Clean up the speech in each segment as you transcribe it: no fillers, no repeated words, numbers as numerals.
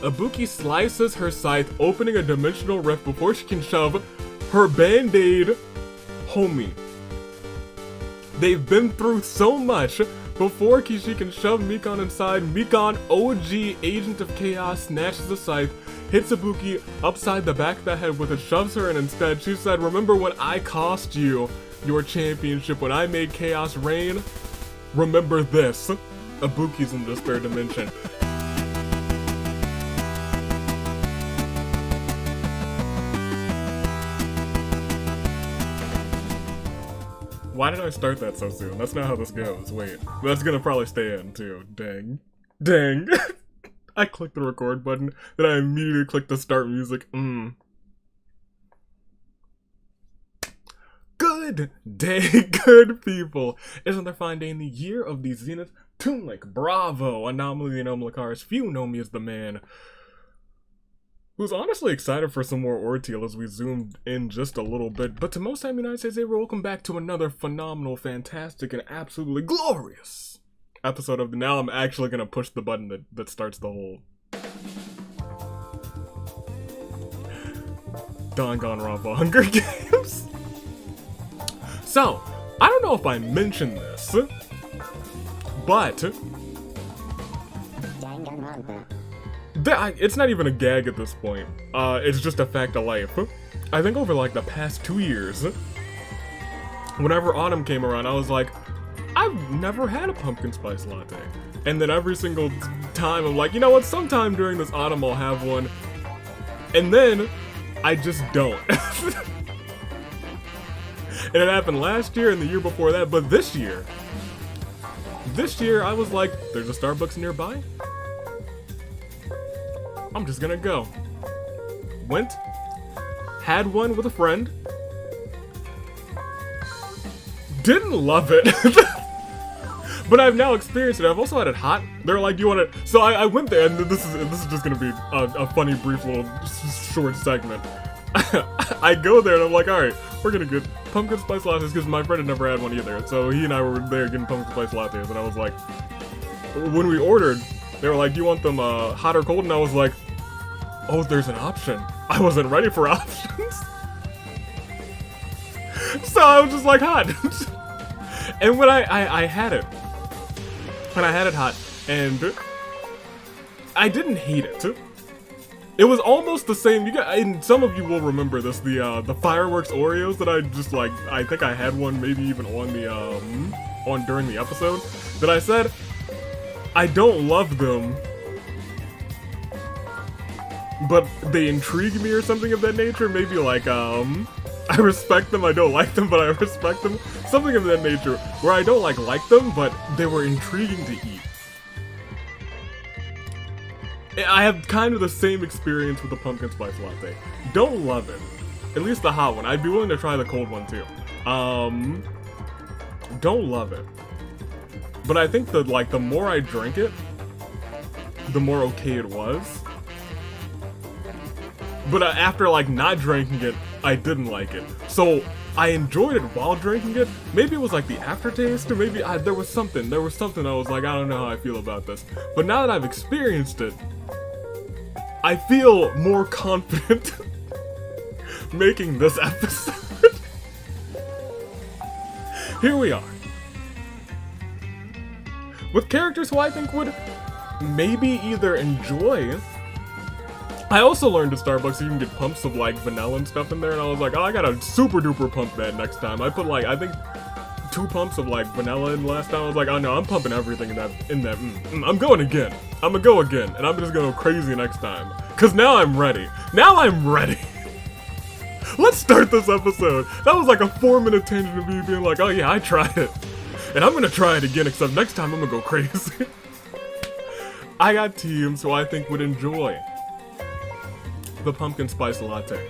Ibuki slices her scythe, opening a dimensional rift before she can shove her Band-Aid homie. They've been through so much before she can shove Mikon inside. Mikon, OG Agent of Chaos, snatches the scythe, hits Ibuki upside the back of the head with it, shoves her, and instead she said, "Remember when I cost you your championship, when I made Chaos reign? Remember this." Ibuki's in the spare dimension. Why did I start that so soon? That's not how this goes. Wait, that's gonna probably stay in too. Dang. Dang. I clicked the record button, then I immediately clicked the start music. Good day, good people. Isn't there fine day in the year of the Zenith? Toon Link, bravo. Anomaly the Anomalakaris. Few know me as the man who's honestly excited for some more Orteal as we zoomed in just a little bit. But to most, I'm United States, welcome back to another phenomenal, fantastic, and absolutely glorious episode of the. Now I'm actually gonna push the button that starts the whole Danganronpa Hunger Games. So, I don't know if I mentioned this, but Danganronpa. It's not even a gag at this point. It's just a fact of life. I think over like the past 2 years, whenever autumn came around, I was like, I've never had a pumpkin spice latte. And then every single time I'm like, you know what, sometime during this autumn I'll have one. And then I just don't. And it happened last year and the year before that, but this year I was like, there's a Starbucks nearby. I'm just gonna go. Went, had one with a friend, didn't love it, but I've now experienced it. I've also had it hot. They're like, "Do you want it?" So I went there, and this is just gonna be a funny, brief little short segment. I go there, and I'm like, "All right, we're gonna get pumpkin spice lattes," because my friend had never had one either. So he and I were there getting pumpkin spice lattes, and I was like, when we ordered, they were like, "Do you want them hot or cold?" And I was like, oh, there's an option. I wasn't ready for options. So I was just like, hot. And when I had it, and I had it hot, and I didn't hate it. It was almost the same. And some of you will remember this, the fireworks Oreos that I just like. I think I had one maybe even on the during the episode that I said I don't love them, but they intrigue me or something of that nature. Maybe like, I respect them, I don't like them, but I respect them. Something of that nature, where I don't like them, but they were intriguing to eat. I have kind of the same experience with the pumpkin spice latte. Don't love it. At least the hot one. I'd be willing to try the cold one too. Don't love it. But I think that like the more I drank it, the more okay it was. But after like not drinking it, I didn't like it. So I enjoyed it while drinking it. Maybe it was like the aftertaste, or maybe there was something I was like, I don't know how I feel about this. But now that I've experienced it, I feel more confident making this episode. Here we are. With characters who I think would maybe either enjoy. I also learned at Starbucks you can get pumps of like vanilla and stuff in there, and I was like, oh, I gotta super duper pump that next time. I put like, I think 2 pumps of like vanilla in last time. I was like, oh no, I'm pumping everything in that. I'm going again. I'm gonna go again, and I'm just gonna go crazy next time. Cause now I'm ready. Now I'm ready. Let's start this episode. That was like a 4-minute tangent of me being like, oh yeah, I tried it. And I'm gonna try it again, except next time I'm gonna go crazy. I got teams who I think would enjoy the pumpkin spice latte.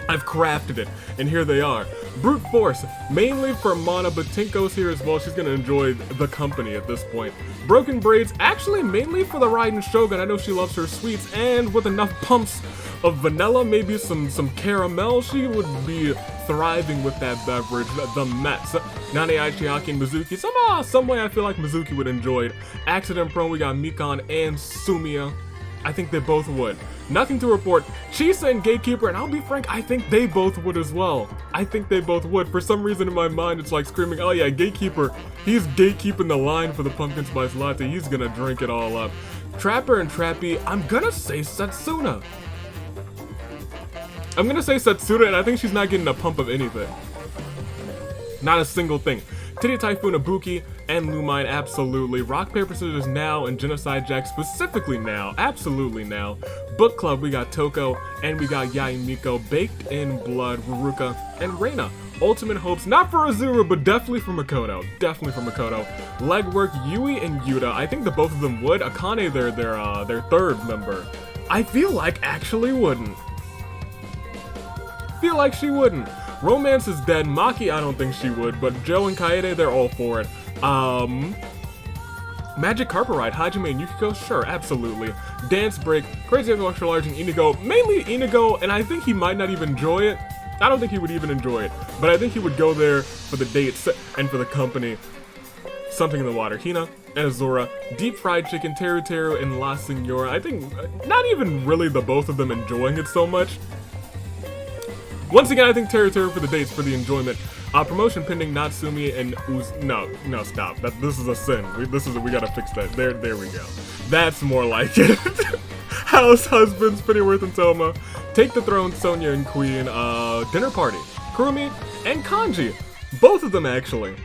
I've crafted it, and here they are. Brute force, mainly for Mana, but Tinko's here as well. She's gonna enjoy the company at this point. Broken braids, actually mainly for the Raiden Shogun. I know she loves her sweets, and with enough pumps of vanilla, maybe some caramel, she would be thriving with that beverage. The Mets, Nane Aichiaki and Mizuki. Some way I feel like Mizuki would enjoy it. Accident prone, we got Mikon and Sumiya. I think they both would. Nothing to report. Chisa and Gatekeeper, and I'll be frank, I think they both would as well. I think they both would. For some reason in my mind, it's like screaming, oh yeah, Gatekeeper, he's gatekeeping the line for the pumpkin spice latte. He's gonna drink it all up. Trapper and Trappy, I'm gonna say Setsuna. I'm gonna say Setsuna, and I think she's not getting a pump of anything. Not a single thing. Titty Typhoon, Ibuki, and Lumine, absolutely. Rock, Paper, Scissors now, and Genocide Jack specifically now. Absolutely now. Book Club, we got Toko, and we got Yaimiko, Baked in Blood, Ruruka, and Reina. Ultimate Hopes, not for Azura, but definitely for Makoto. Definitely for Makoto. Legwork, Yui and Yuta. I think the both of them would. Akane, their third member. I feel like actually wouldn't. Feel like she wouldn't. Romance is dead. Maki, I don't think she would, but Joe and Kaede, they're all for it. Magic Carpet Ride, Hajime and Yukiko, sure, absolutely. Dance Break, Crazy Echo Extra Large, and Inigo, mainly Inigo, and I think he might not even enjoy it. I don't think he would even enjoy it, but I think he would go there for the dates and for the company. Something in the Water, Hina and Azura, Deep Fried Chicken, Teru Teru, and La Senora. I think not even really the both of them enjoying it so much. Once again, I think Teru Teru for the dates, for the enjoyment. Promotion pending, Natsumi and no, stop. This is a sin. We gotta fix that. There we go. That's more like it. House Husbands, Pennyworth and Toma. Take the Throne, Sonia and Queen. Dinner Party, Kurumi and Kanji. Both of them actually.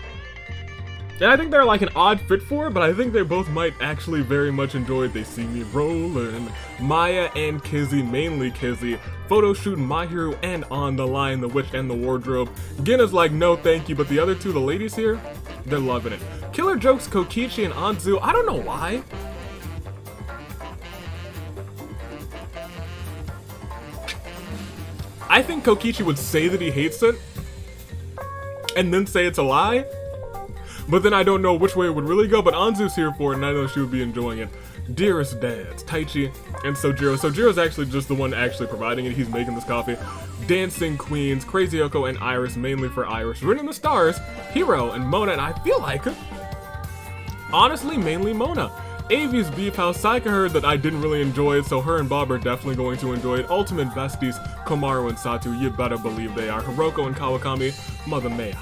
And I think they're like an odd fit for it, but I think they both might actually very much enjoy it. They see me rollin'. Maya and Kizzy, mainly Kizzy. Photo shoot, My Hero, and On the Line, The Witch, and the Wardrobe. Gina's like, no thank you, but the other two, the ladies here, they're loving it. Killer Jokes, Kokichi, and Anzu, I don't know why. I think Kokichi would say that he hates it, and then say it's a lie. But then I don't know which way it would really go, but Anzu's here for it, and I know she would be enjoying it. Dearest Dads, Taichi, and Sojiro. Sojiro's actually just the one actually providing it. He's making this coffee. Dancing Queens, Crazy Oko, and Iris, mainly for Iris. Written in the Stars, Hero, and Mona, and I feel like, honestly, mainly Mona. Avi's Beef House, Saika heard that I didn't really enjoy it, so her and Bob are definitely going to enjoy it. Ultimate Besties, Komaru and Satu, you better believe they are. Hiroko and Kawakami, Mother May I.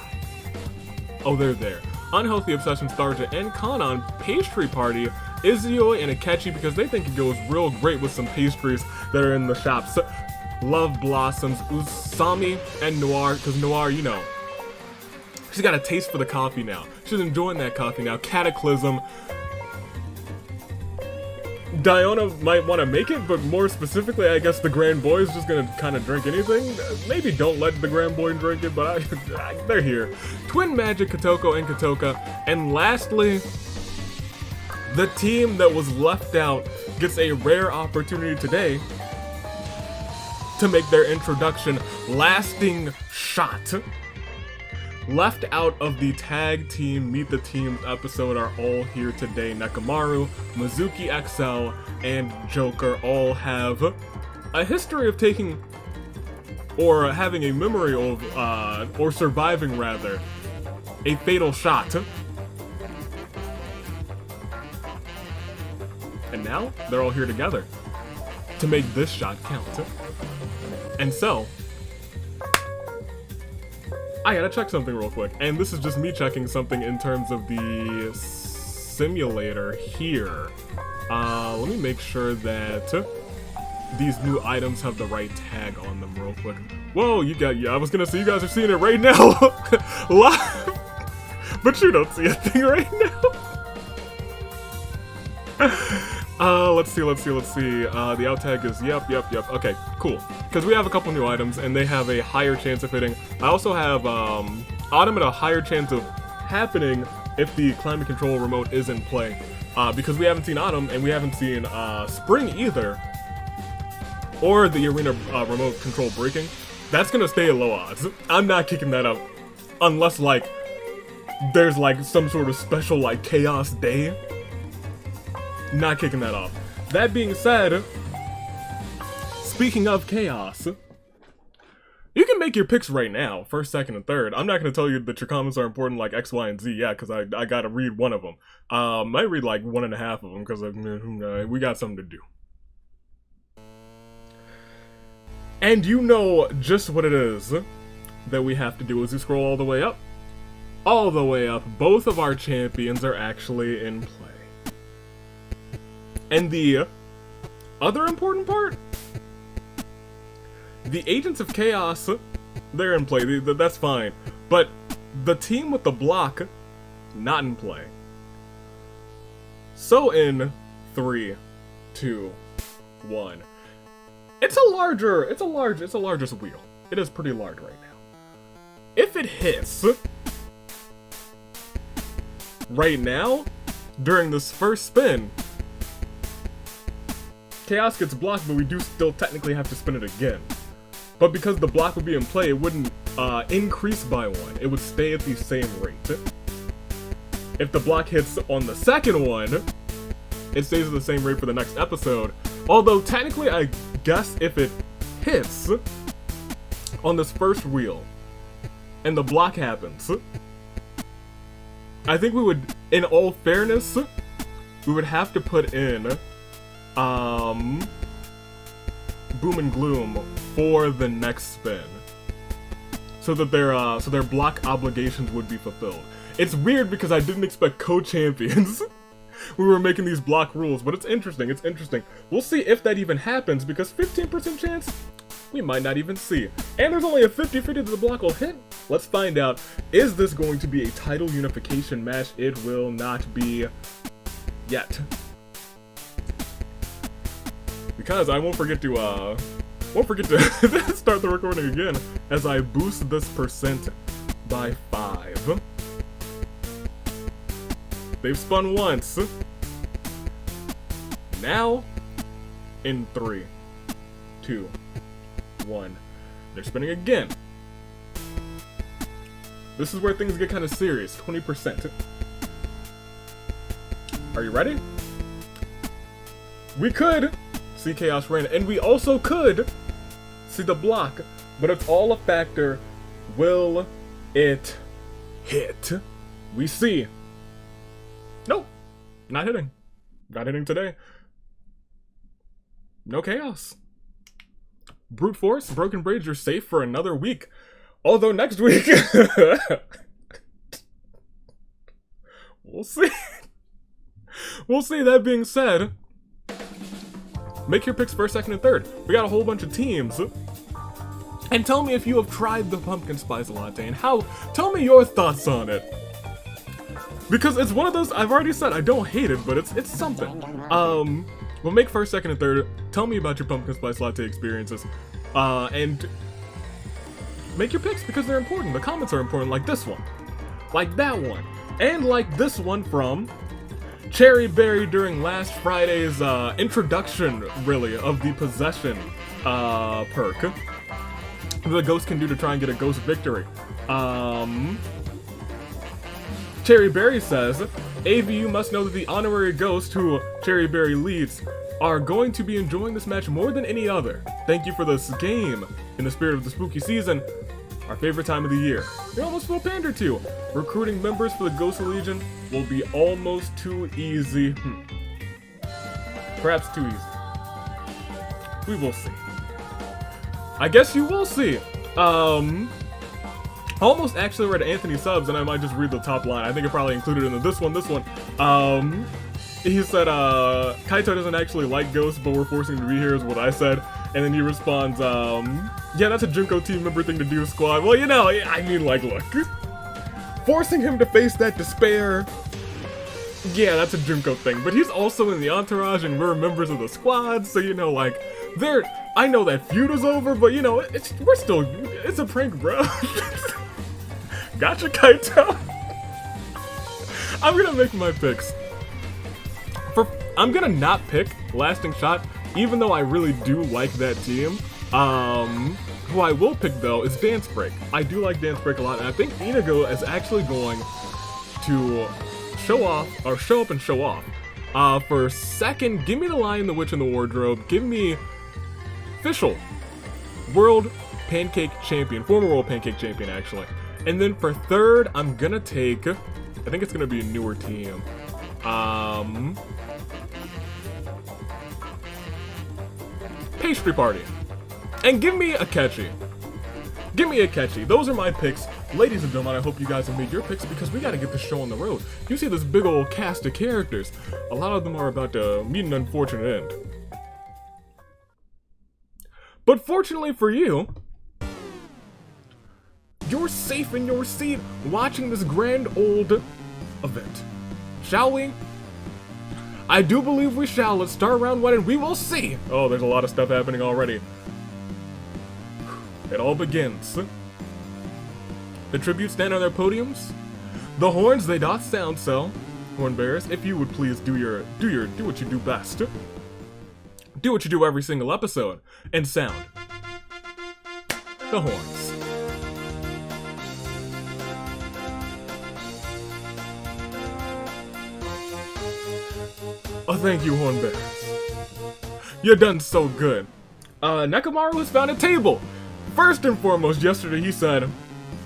Oh, they're there. Unhealthy Obsession, Starja, and Kanan, Pastry Party, Izuyoi and Akechi, because they think it goes real great with some pastries that are in the shops. Love Blossoms, Usami, and Noir, because Noir, you know, she's got a taste for the coffee now. She's enjoying that coffee now. Cataclysm. Diona might want to make it, but more specifically, I guess the Grand Boy is just going to kind of drink anything. Maybe don't let the Grand Boy drink it, but they're here. Twin Magic, Kotoko, and Kotoka. And lastly, the team that was left out gets a rare opportunity today to make their introduction. Lasting Shot. Left out of the Tag Team Meet the Teams episode are all here today. Nekamaru, Mizuki XL, and Joker all have a history of taking, or having a memory of, or surviving rather, a fatal shot. And now, they're all here together to make this shot count. And so, I gotta check something real quick, and this is just me checking something in terms of the simulator here. Let me make sure that these new items have the right tag on them real quick. Whoa, I was gonna say you guys are seeing it right now, live, but you don't see a thing right now. Let's see. The out tag is yep. Okay, cool. Because we have a couple new items, and they have a higher chance of hitting. I also have Autumn at a higher chance of happening if the climate control remote is in play. Because we haven't seen Autumn, and we haven't seen Spring either, or the arena remote control breaking. That's gonna stay at low odds. I'm not kicking that up, unless like there's like some sort of special like chaos day. Not kicking that off. That being said, speaking of chaos, you can make your picks right now, first, second, and third. I'm not going to tell you that your comments are important like X, Y, and Z, yeah, because I got to read one of them. Might read like 1.5 of them, because we got something to do. And you know just what it is that we have to do as we scroll all the way up. All the way up, both of our champions are actually in play. And the other important part? The Agents of Chaos, they're in play, that's fine. But the team with the block, not in play. So in 3, 2, 1. It's a larger wheel. It is pretty large right now. If it hits right now, during this first spin, Chaos gets blocked, but we do still technically have to spin it again. But because the block would be in play, it wouldn't increase by 1. It would stay at the same rate. If the block hits on the second one, it stays at the same rate for the next episode. Although technically, I guess if it hits on this first wheel and the block happens, I think we would, in all fairness, we would have to put in Boom and Gloom for the next spin, so that their block obligations would be fulfilled. It's weird because I didn't expect co-champions. We were making these block rules, but it's interesting. It's interesting. We'll see if that even happens, because 15% chance we might not even see. And there's only a 50-50 that the block will hit. Let's find out. Is this going to be a title unification match? It will not be yet. Because I won't forget to start the recording again as I boost this percent by 5. They've spun once. Now, in 3, 2, 1, they're spinning again. This is where things get kind of serious. 20%. Are you ready? We could see Chaos Rain, and we also could see the block, but it's all a factor. Will it hit? We see. Nope, not hitting. Not hitting today. No Chaos. Brute Force, Broken Braids, you're safe for another week. Although next week, we'll see. We'll see. That being said, make your picks first, second, and third. We got a whole bunch of teams. And tell me if you have tried the pumpkin spice latte and how. Tell me your thoughts on it. Because it's one of those, I've already said I don't hate it, but it's something. We'll make first, second, and third. Tell me about your pumpkin spice latte experiences. And make your picks because they're important. The comments are important, like this one. Like that one. And like this one from Cherry Berry during last Friday's introduction, really, of the possession perk. The ghost can do to try and get a ghost victory. Cherry Berry says, AVU must know that the honorary ghost who Cherry Berry leads are going to be enjoying this match more than any other. Thank you for this game. In the spirit of the spooky season, our favorite time of the year. They almost feel pandered to. Recruiting members for the Ghost Legion will be almost too easy. Perhaps too easy. We will see. I guess you will see. I almost actually read Anthony Subs, and I might just read the top line. I think it probably included in this one. He said, Kaito doesn't actually like ghosts, but we're forcing him to be here is what I said. And then he responds, yeah, that's a Junko team member thing to do, squad. Well, you know, I mean, like, look. Forcing him to face that despair, yeah, that's a Junko thing. But he's also in the entourage, and we're members of the squad, so, you know, like, I know that feud is over, but, you know, it's a prank, bro. Gotcha, Kaito. I'm gonna make my picks. I'm gonna not pick Lasting Shot, even though I really do like that team. Who I will pick, though, is Dance Break. I do like Dance Break a lot, and I think Inigo is actually going to show up and show off. For second, give me the Lion, the Witch, and the Wardrobe. Give me official World Pancake Champion, former World Pancake Champion, actually. And then for third, I'm gonna take, I think it's gonna be a newer team. Pastry Party. And give me a catchy. Give me a catchy. Those are my picks. Ladies and gentlemen, I hope you guys have made your picks because we gotta get this show on the road. You see this big old cast of characters. A lot of them are about to meet an unfortunate end. But fortunately for you, you're safe in your seat watching this grand old event. Shall we? I do believe we shall. Let's start round one and we will see. Oh, there's a lot of stuff happening already. It all begins. The tributes stand on their podiums. The horns they doth sound so. Horn bearers, if you would please do what you do best. Do what you do every single episode and sound the horns. Oh, thank you, horn bearers. You're done so good. Nekomaru has found a table. First and foremost, yesterday he said,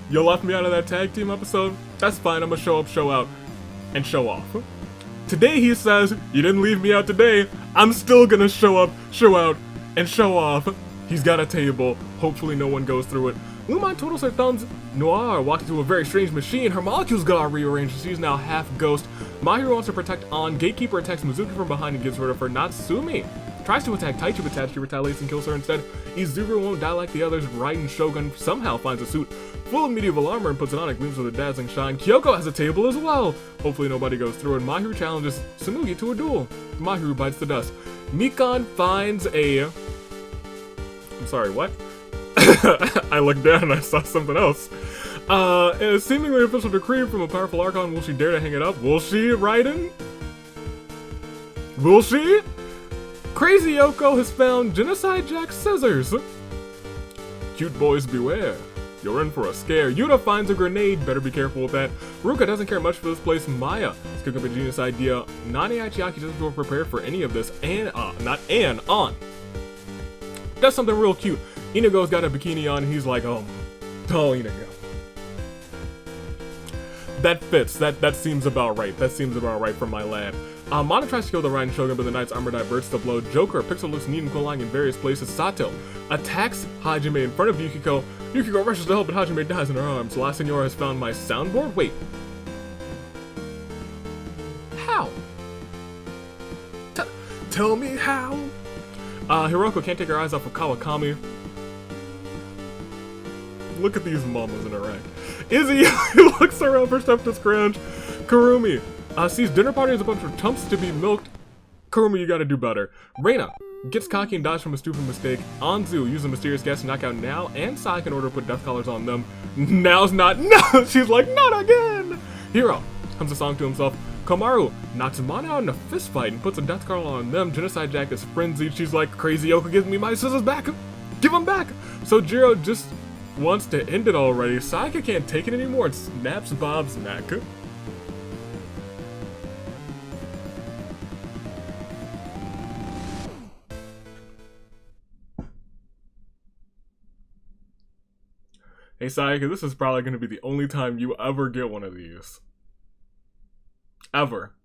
"You left me out of that tag team episode? That's fine, I'm gonna show up, show out, and show off." Today he says, "You didn't leave me out today, I'm still gonna show up, show out, and show off." He's got a table, hopefully no one goes through it. Lumon twiddles her thumbs. Noir walks into a very strange machine. Her molecules got rearranged. She's now half ghost. Mahiru wants to protect An. Gatekeeper attacks Mizuki from behind and gets rid of her. Natsumi tries to attack Taichi, but Taichi retaliates and kills her instead. Izuru won't die like the others. Raiden Shogun somehow finds a suit full of medieval armor and puts it on. It gleams with a dazzling shine. Kyoko has a table as well. Hopefully nobody goes through it. Mahiru challenges Tsurugi to a duel. Mahiru bites the dust. Mikan finds a... I'm sorry, what? I looked down and I saw something else. A seemingly official decree from a powerful Archon. Will she dare to hang it up? Will she, Raiden? Will she? Crazy Yoko has found Genocide Jack's scissors. Cute boys beware. You're in for a scare. Yuta finds a grenade. Better be careful with that. Ruka doesn't care much for this place. Maya has cooked up a genius idea. Nani Achiaki doesn't feel prepared for any of this. And, on. Does something real cute. Inigo's got a bikini on and he's like, oh Inigo. That fits. That seems about right. That seems about right for my lad. Mana tries to kill the Raiden Shogun, but the knight's armor diverts the blow. Joker, Pixel looks neat and cool lying in various places. Sato attacks Hajime in front of Yukiko. Yukiko rushes to help, but Hajime dies in her arms. La Senora has found my soundboard. Wait. How? Tell me how? Hiroko can't take her eyes off of Kawakami. Look at these mamas interact. Izzy looks around for stuff to scrounge. Kurumi sees dinner party as a bunch of tumps to be milked. Kurumi, you gotta do better. Reina gets cocky and dies from a stupid mistake. Anzu uses a mysterious gas to knock out Nao and Sai in order to put death collars on them. Nao's not. No! She's like, not again! Hiro hums a song to himself. Komaru knocks Mana out in a fist fight and puts a death collar on them. Genocide Jack is frenzied. She's like, crazy Yoko, give me my scissors back! Give them back! So Jiro just wants to end it already. Sayaka can't take it anymore and snaps Bob's neck. Hey Sayaka, this is probably going to be the only time you ever get one of these. Ever.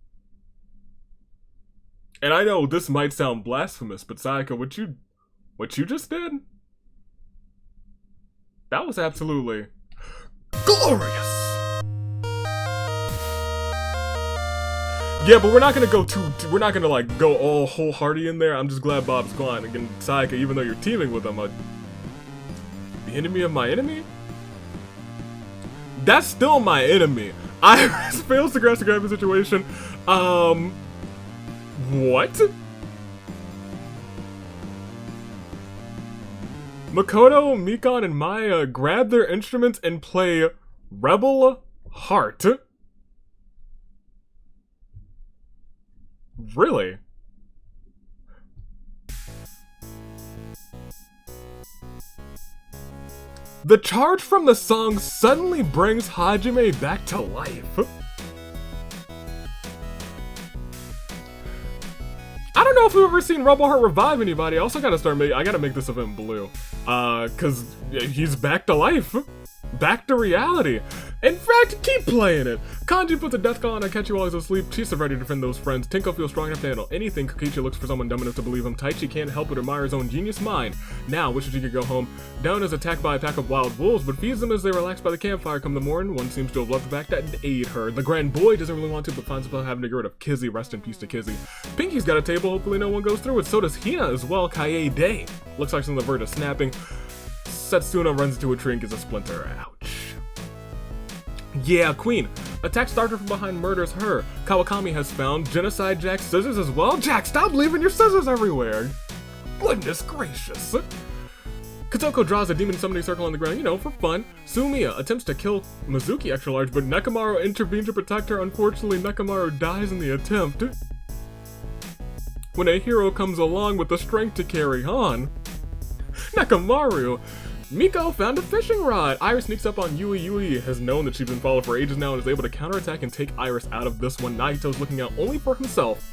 And I know this might sound blasphemous, but Sayaka, what you just did? That was absolutely glorious. Yeah, but we're not gonna like go all wholehearted in there. I'm just glad Bob's gone. Again, Sayaka, even though you're teaming with him, the enemy of my enemy? That's still my enemy. Iris fails to grasp the gravity situation. What? Makoto, Mikan, and Maya grab their instruments and play Rebel Heart. Really? The charge from the song suddenly brings Hajime back to life. I don't know if we've ever seen Rebel Heart revive anybody. I also gotta make this event blue. Cause he's back to life. Back to reality. In fact, keep playing it! Kanji puts a death call on Akechi while he's asleep. Chisa's ready to defend those friends. Tenko feels strong enough to handle anything. Kokichi looks for someone dumb enough to believe him. Taichi can't help but admire his own genius mind. Now, wishes he could go home. Daon is attacked by a pack of wild wolves, but feeds them as they relax by the campfire come the morning. One seems to have loved the fact that it aid her. The grand boy doesn't really want to, but finds himself having to get rid of Kizzy. Rest in peace to Kizzy. Pinky's got a table, hopefully no one goes through it. So does Hina as well. Kaie Day. Looks like she's on the verge of snapping. Setsuna runs into a tree and gets a splinter. Ouch. Yeah, Queen. Attacks Starter from behind, murders her. Kawakami has found Genocide Jack's scissors as well. Jack, stop leaving your scissors everywhere. Goodness gracious. Kotoko draws a demon summoning circle on the ground, you know, for fun. Sumiya attempts to kill Mizuki extra large, but Nekomaru intervenes to protect her. Unfortunately, Nekomaru dies in the attempt. When a hero comes along with the strength to carry on, Nekomaru. Miko found a fishing rod! Iris sneaks up on Yui. Yui has known that she's been followed for ages now and is able to counterattack and take Iris out of this one. Nagito's looking out only for himself.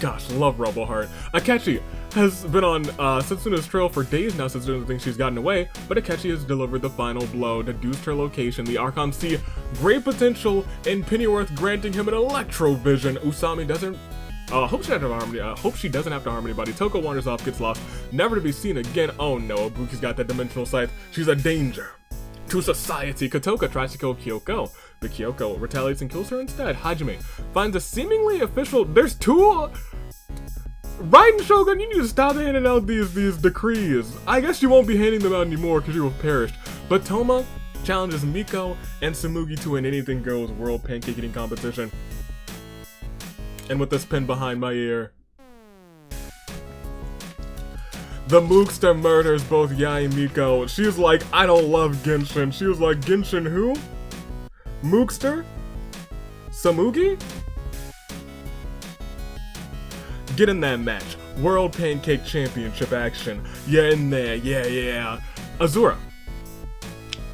Gosh, love Rebel Heart. Akechi has been on Setsuna's trail for days now since Setsuna thinks she's gotten away, but Akechi has delivered the final blow, deduced her location. The Archons see great potential in Pennyworth, granting him an electro-vision. Usami doesn't hope she doesn't have to harm anybody. Toko wanders off, gets lost, never to be seen again. Oh no, Ibuki's got that dimensional scythe. She's a danger to society. Kotoka tries to kill Kyoko, but Kyoko retaliates and kills her instead. Hajime finds a seemingly official. There's two. Raiden Shogun, you need to stop handing out these decrees. I guess you won't be handing them out anymore because you have perished. But Toma challenges Miko and Tsumugi to an anything goes world pancake eating competition. And with this pin behind my ear, the Mookster murders both Yai and Miko. She's like, I don't love Genshin. She was like, Genshin who? Mookster? Tsumugi? Get in that match. World Pancake Championship action. Yeah, in there. Yeah. Azura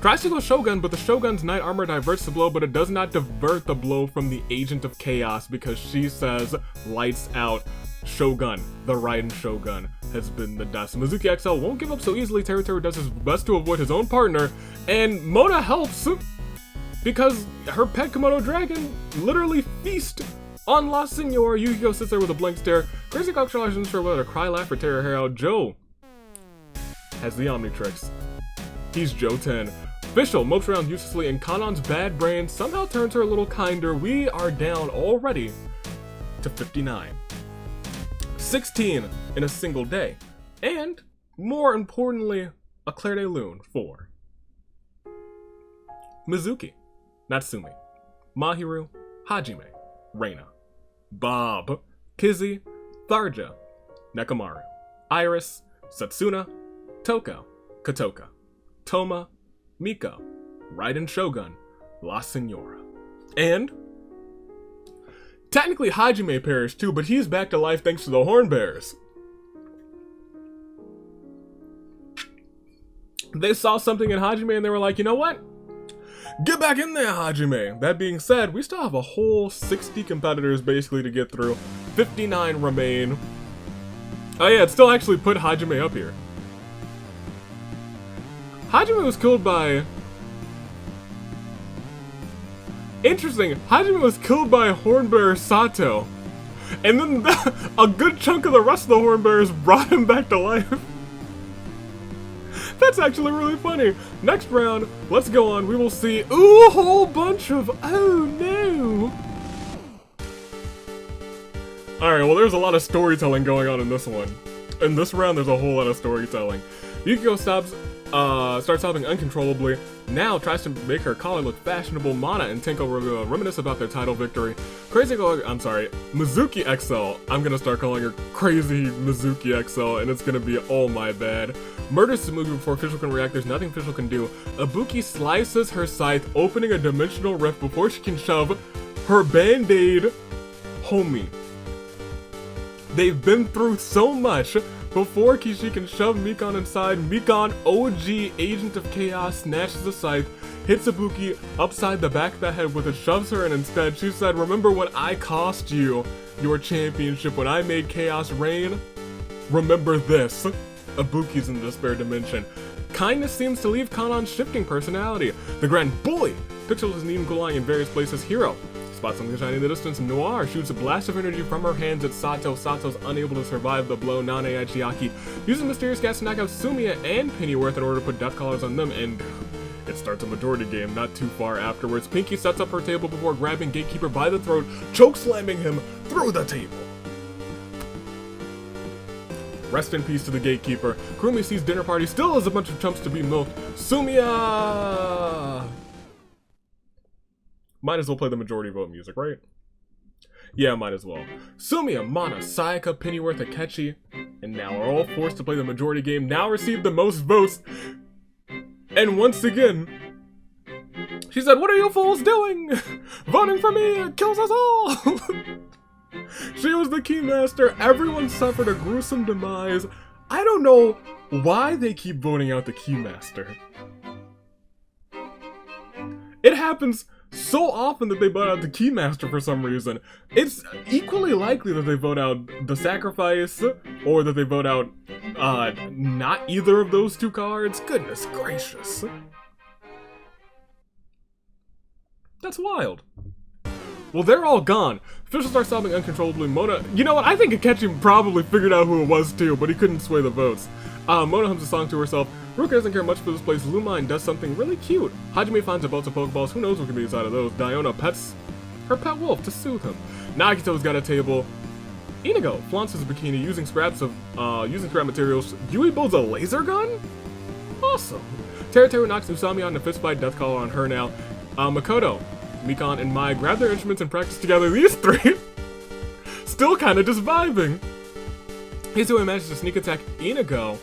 tries to go Shogun, but the Shogun's Knight Armor diverts the blow, but it does not divert the blow from the Agent of Chaos because she says, lights out. Shogun, the Raiden Shogun, has been the death. Mizuki XL won't give up so easily. Teruteru does his best to avoid his own partner, and Mona helps because her pet Komodo dragon literally feast on La Senor. Yukiko sits there with a blank stare. Crazy Cocktail isn't sure whether to cry, laugh, or tear her hair out. Joe has the Omnitrix. He's Joe 10. Official mopes around uselessly, and Kanon's bad brain somehow turns her a little kinder. We are down already to 59. 16 in a single day. And, more importantly, a Clair de Lune for Mizuki, Natsumi, Mahiru, Hajime, Reina, Bob, Kizzy, Tharja, Nekomaru, Iris, Setsuna, Toko, Kotoka, Toma, Miko, Raiden Shogun, La Senora. And technically Hajime perished too, but he's back to life thanks to the Horn Bears. They saw something in Hajime and they were like, you know what? Get back in there, Hajime. That being said, we still have a whole 60 competitors basically to get through. 59 remain. Oh yeah, it still actually put Hajime up here. Hajime was killed by... Interesting, Hajime was killed by Hornbearer Sato. And then a good chunk of the rest of the Hornbearers brought him back to life. That's actually really funny. Next round, let's go on. We will see, ooh, a whole bunch of, oh no. Alright, well there's a lot of storytelling going on in this one. In this round, there's a whole lot of storytelling. Yukiko starts sobbing uncontrollably. Now tries to make her collar look fashionable. Mana and Tenko reminisce about their title victory. Mizuki XL. I'm gonna start calling her Crazy Mizuki XL, and it's gonna be all my bad. Murders Tsumugi before Fischl can react. There's nothing Fischl can do. Ibuki slices her scythe, opening a dimensional rift before she can shove her Band-Aid homie. They've been through so much. Before Kishi can shove Mikon inside, Mikon, OG Agent of Chaos, snatches the scythe, hits Ibuki upside the back of the head with it, shoves her in instead. She said, remember when I cost you your championship, when I made Chaos reign? Remember this. Ibuki's in the despair dimension. kindness seems to leave Kanon's shifting personality. The Grand Bully pictures his Needham lying in various places. Hero spots something shiny in the distance. Noir shoots a blast of energy from her hands at Sato. Sato's unable to survive the blow. Nane Aichiaki uses mysterious gas to knock out Sumiya and Pennyworth in order to put death collars on them, and it starts a majority game not too far afterwards. Pinky sets up her table before grabbing Gatekeeper by the throat, chokeslamming him through the table. Rest in peace to the Gatekeeper. Kurumi sees dinner party, still has a bunch of chumps to be milked. Sumiya! Might as well play the majority vote music, right? Yeah, might as well. Sumiya, Mana, Sayaka, Pennyworth, Akechi, and now are all forced to play the majority game, now receive the most votes. And once again, she said, "What are you fools doing? Voting for me, it kills us all!" She was the Keymaster, everyone suffered a gruesome demise. I don't know why they keep voting out the Keymaster. It happens so often that they vote out the Keymaster for some reason. It's equally likely that they vote out the Sacrifice, or that they vote out, not either of those two cards. Goodness gracious. That's wild. Well, they're all gone. Officials are sobbing uncontrollably. Mona, you know what? I think Akechi probably figured out who it was too, but he couldn't sway the votes. Mona hums a song to herself. Ruka doesn't care much for this place. Lumine does something really cute. Hajime finds a box of Pokeballs. Who knows what can be inside of those? Diona pets her pet wolf to soothe him. Nagito's got a table. Inigo flaunts his bikini using scrap materials. Yui builds a laser gun? Awesome. Teruteru knocks Usami on a fistfight. Death Collar on her now. Makoto, Mikan, and Mai grab their instruments and practice together. These three still kind of just vibing. Hizue manages to sneak attack Inigo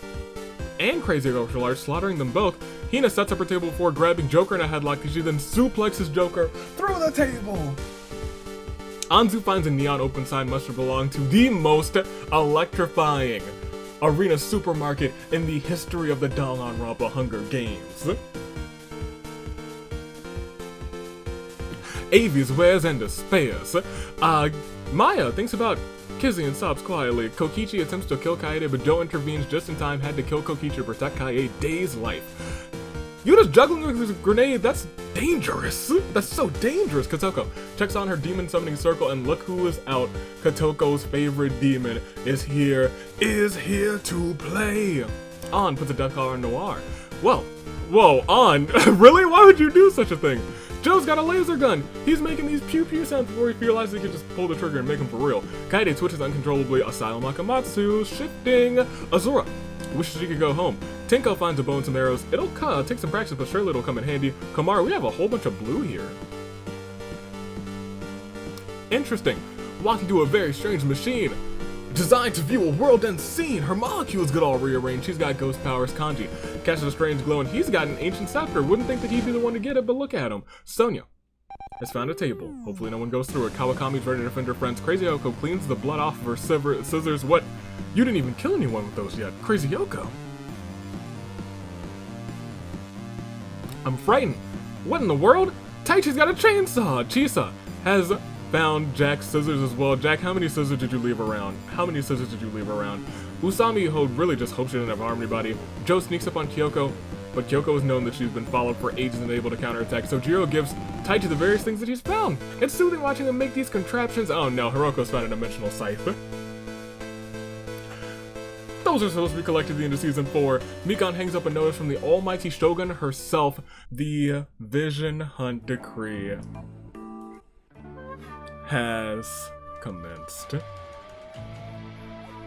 and Crazy Martial Arts, slaughtering them both. Hina sets up her table before grabbing Joker in a headlock. She then suplexes Joker through the table. Anzu finds a neon open sign must belong to the most electrifying arena supermarket in the history of the Danganronpa Hunger Games. Avi's wares and despairs. Maya thinks about Kizzy and sobs quietly. Kokichi attempts to kill Kaede, but Joe intervenes just in time, had to kill Kokichi to protect Kaede's life. You just juggling with this grenade, that's dangerous. That's so dangerous. Kotoko checks on her demon summoning circle, and look who is out. Kotoko's favorite demon is here to play. An puts a death collar on Noir. Well, whoa, An, really? Why would you do such a thing? Joe's got a laser gun! He's making these pew-pew sounds before he realizes he can just pull the trigger and make him for real. Kaede twitches uncontrollably. Asylum Akamatsu, shifting. Azura wishes she could go home. Tenko finds a bow and some arrows. It'll take some practice, but surely it'll come in handy. Komaru, we have a whole bunch of blue here. Interesting. Walking to a very strange machine. Designed to view a world unseen. Her molecules get all rearranged. She's got ghost powers. Kanji catches a strange glow, and he's got an ancient scepter. Wouldn't think that he'd be the one to get it, but look at him. Sonya has found a table. Hopefully no one goes through it. Kawakami's ready to defend her friends. Crazy Yoko cleans the blood off of her scissors. What? You didn't even kill anyone with those yet. Crazy Yoko. I'm frightened. What in the world? Taichi's got a chainsaw. Chisa has found Jack's scissors as well. Jack, how many scissors did you leave around? Usami really just hopes she doesn't have harm anybody. Joe sneaks up on Kyoko, but Kyoko has known that she's been followed for ages and able to counterattack, so Jiro gives Taichi the various things that he's found. It's soothing watching them make these contraptions. Oh no, Hiroko's found a dimensional scythe. Those are supposed to be collected at the end of Season 4. Mikan hangs up a notice from the almighty Shogun herself. The Vision Hunt Decree has commenced.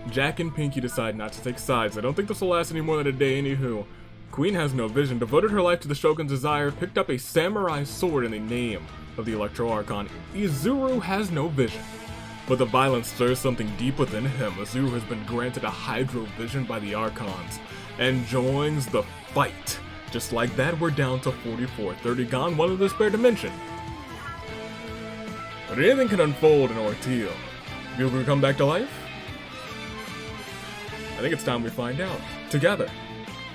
Jack and Pinky decide not to take sides. I don't think this will last any more than a day, anywho. Queen has no vision, devoted her life to the Shogun's desire, picked up a samurai sword in the name of the Electro Archon. Izuru has no vision, but the violence stirs something deep within him. Izuru has been granted a Hydro Vision by the Archons, and joins the fight. Just like that, we're down to 44. 30 gone, one of the spare dimension. But anything can unfold in Ordeal. Will we come back to life? I think it's time we find out, together,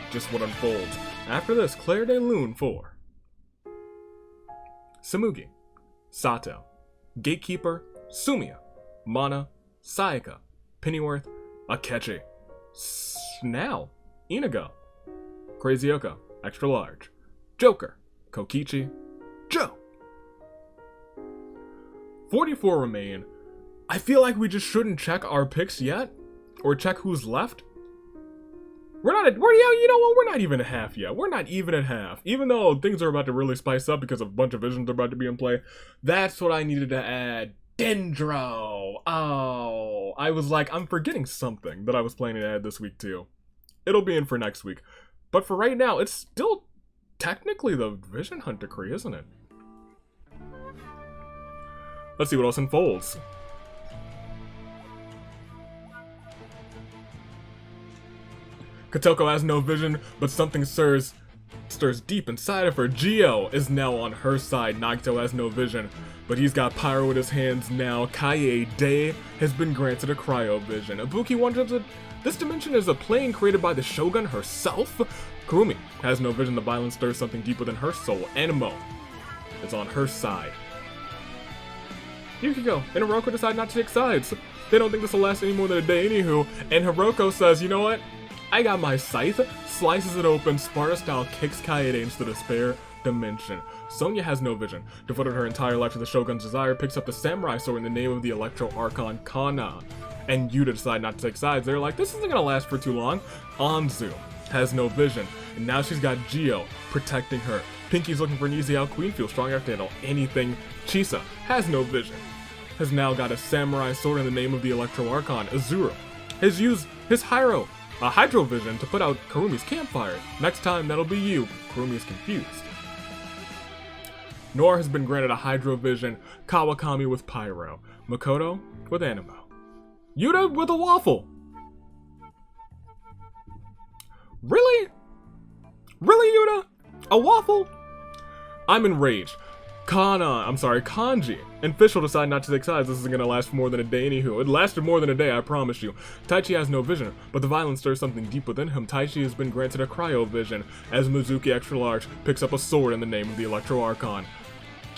just what unfolds. After this, Claire de Lune 4. Samugi, Sato, Gatekeeper, Sumiya, Mana, Sayaka, Pennyworth, Akechi, now, Inigo, Crazy Yoko, extra large. Joker, Kokichi, Joe. 44 remain. I feel like we just shouldn't check our picks yet, or check who's left. You know what, we're not even at half yet. We're not even at half. Even though things are about to really spice up because a bunch of visions are about to be in play. That's what I needed to add. Dendro. Oh, I was like, I'm forgetting something that I was planning to add this week too. It'll be in for next week. But for right now, it's still technically the Vision Hunt Decree, isn't it? Let's see what else unfolds. Kotoko has no vision, but something stirs deep inside of her. Gio is now on her side. Nagito has no vision, but he's got Pyro in his hands now. Kaede has been granted a cryo vision. Ibuki wonders if this dimension is a plane created by the Shogun herself. Kurumi has no vision. The violence stirs something deep within her soul. Animo is on her side. Yukiko and Hiroko decide not to take sides. They don't think this will last any more than a day anywho, and Hiroko says, you know what? I got my scythe, slices it open, Sparta style kicks Kaede into the despair dimension. Sonya has no vision. Devoted her entire life to the Shogun's desire, picks up the samurai sword in the name of the Electro Archon Kana. And Yuta decide not to take sides. They're like, this isn't gonna last for too long. Anzu has no vision, and now she's got Gio protecting her. Pinky's looking for an easy out. Queen feels strong enough to handle anything. Chisa has no vision. Has now got a samurai sword in the name of the Electro Archon. Azura has used his Hydro Vision to put out Kurumi's campfire. Next time, that'll be you. Kurumi is confused. Nor has been granted a Hydro Vision. Kawakami with Pyro. Makoto with Animo. Yuta with a waffle. Really? Really, Yuta? A waffle? I'm enraged. Kanji and Fish will decide not to take sides. This isn't gonna last for more than a day anywho. It lasted more than a day, I promise you. Taichi has no vision, but the violence stirs something deep within him. Taichi has been granted a cryo vision as Mizuki Extra Large picks up a sword in the name of the Electro Archon.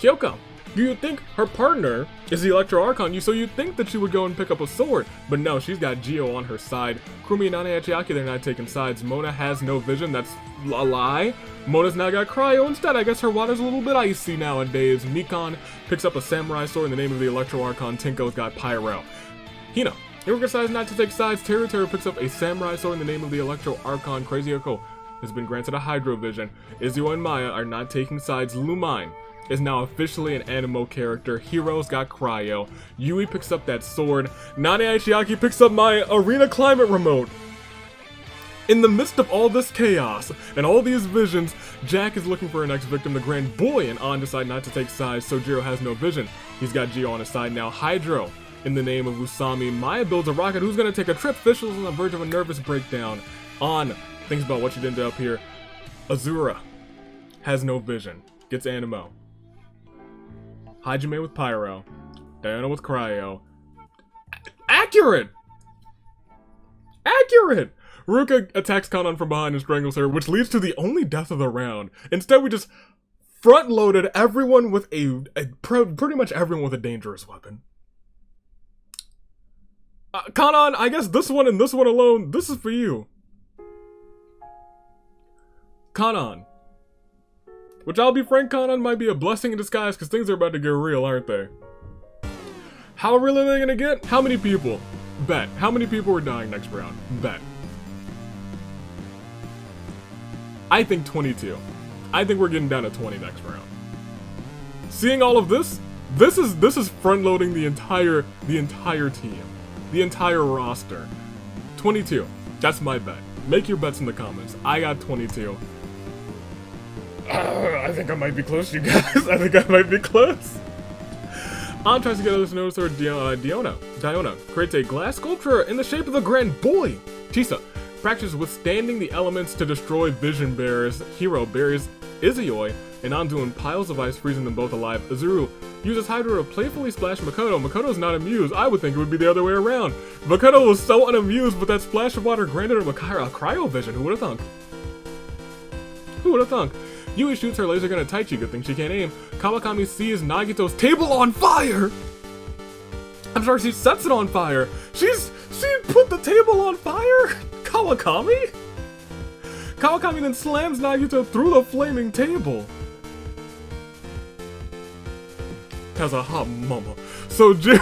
Kyoko, do you think her partner is the Electro Archon? So you think that she would go and pick up a sword, but no, she's got Gio on her side. Kurumi and Nane Achiaki, they're not taking sides. Mona has no vision, that's a lie. Mona's now got cryo instead. I guess her water's a little bit icy nowadays. Mikon picks up a samurai sword in the name of the Electro Archon. Tinko's got Pyro. Hina decides not to take sides. Teru picks up a samurai sword in the name of the Electro Archon. Crazy Yoko has been granted a Hydro Vision. Izuo and Maya are not taking sides. Lumine is now officially an Animo character. Hero's got cryo. Yui picks up that sword. Nane Achiaki picks up my arena climate remote. In the midst of all this chaos and all these visions, Jack is looking for her next victim, the Grand Boy, and An decide not to take sides. Sojiro has no vision. He's got Gio on his side now. Hydro in the name of Usami. Maya builds a rocket. Who's gonna take a trip? Fish is on the verge of a nervous breakdown. An thinks about what she did up here. Azura has no vision. Gets Animo. Hajime with Pyro. Diana with Cryo. Accurate! Accurate! Ruka attacks Kanan from behind and strangles her, which leads to the only death of the round. Instead, we just front-loaded everyone with pretty much everyone with a dangerous weapon. Kanan, I guess this one and this one alone, this is for you. Kanan. Which, I'll be frank, Kanan might be a blessing in disguise because things are about to get real, aren't they? How real are they gonna get? How many people? Bet. How many people are dying next round? Bet. I think 22. I think we're getting down to 20 next round. Seeing all of this is front-loading the entire team. The entire roster. 22. That's my bet. Make your bets in the comments. I got 22. I think I might be close, you guys. I think I might be close. An tries to get others to notice her. Diona creates a glass sculpture in the shape of the Grand Boy. Chisa practices withstanding the elements to destroy Vision Bearers. Hero buries Izuyoi and Andu in piles of ice, freezing them both alive. Azuru uses Hydro to playfully splash Makoto. Makoto's not amused. I would think it would be the other way around. Makoto was so unamused, but that splash of water granted him a cryo vision. Who would have thunk? Who would have thunk? Yui shoots her laser gun at Taichi, good thing she can't aim. Kawakami sees Nagito's table on fire! I'm sorry, she sets it on fire! She put the table on fire? Kawakami? Kawakami then slams Nagito through the flaming table. Has a hot mama. So Jill,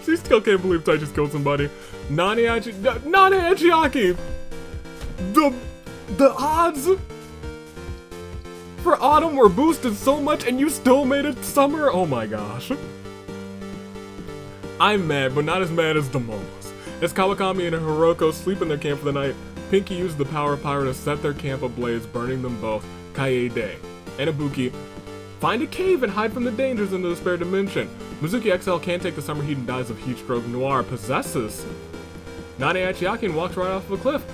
she still can't believe Taichi's killed somebody. Nane Achiaki. The odds for autumn were boosted so much, and you still made it summer. Oh my gosh. I'm mad, but not as mad as the Momos. As Kawakami and Hiroko sleep in their camp for the night, Pinky uses the power of pyro to set their camp ablaze, burning them both. Kaede and Ibuki find a cave and hide from the dangers in the despair dimension. Mizuki XL can't take the summer heat and dies of heat stroke. Noir possesses Nane Achiaki and walks right off of a cliff.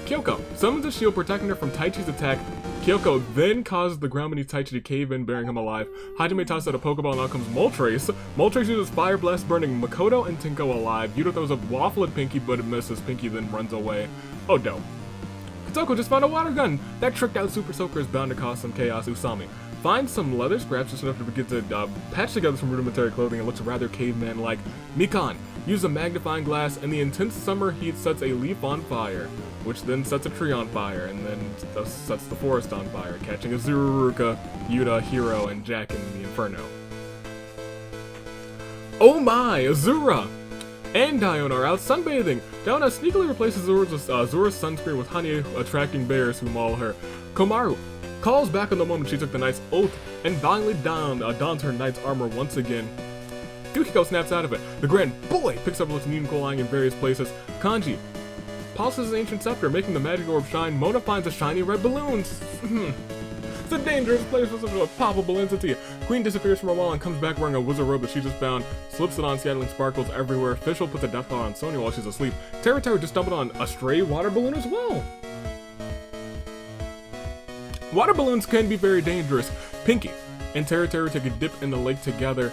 Kyoko summons a shield protecting her from Taichi's attack. Kyoko then causes the ground beneath Taichi to cave in, burying him alive. Hajime tosses out a Pokeball and out comes Moltres. Moltres uses Fire Blast, burning Makoto and Tinko alive. Yuta throws a waffle at Pinky, but it misses. Pinky then runs away. Oh, dope. Kotoko just found a water gun. That tricked out Super Soaker is bound to cause some chaos. Usami finds some leather scraps just enough to get to patch together some rudimentary clothing and looks rather caveman-like. Mikan uses a magnifying glass, and the intense summer heat sets a leaf on fire, which then sets a tree on fire, and then sets the forest on fire, catching Azura, Ruka, Yuta, Hiro, and Jack in the Inferno. Oh my! Azura and Dione are out sunbathing. Dione sneakily replaces Azura's sunscreen with honey, attracting bears who maul her. Komaru calls back on the moment she took the knight's oath and valiantly dons her knight's armor once again. Yukiko snaps out of it. The Grand Boy picks up what's needing lying in various places. Kanji pulses his ancient scepter, making the magic orb shine. Mona finds a shiny red balloon. It's a dangerous place for such a poppable entity. Queen disappears from her wall and comes back wearing a wizard robe that she just found. Slips it on, scattering sparkles everywhere. Fischl puts a death cloud on Sonya while she's asleep. Teru just stumbled on a stray water balloon as well. Water balloons can be very dangerous. Pinky and Teru take a dip in the lake together.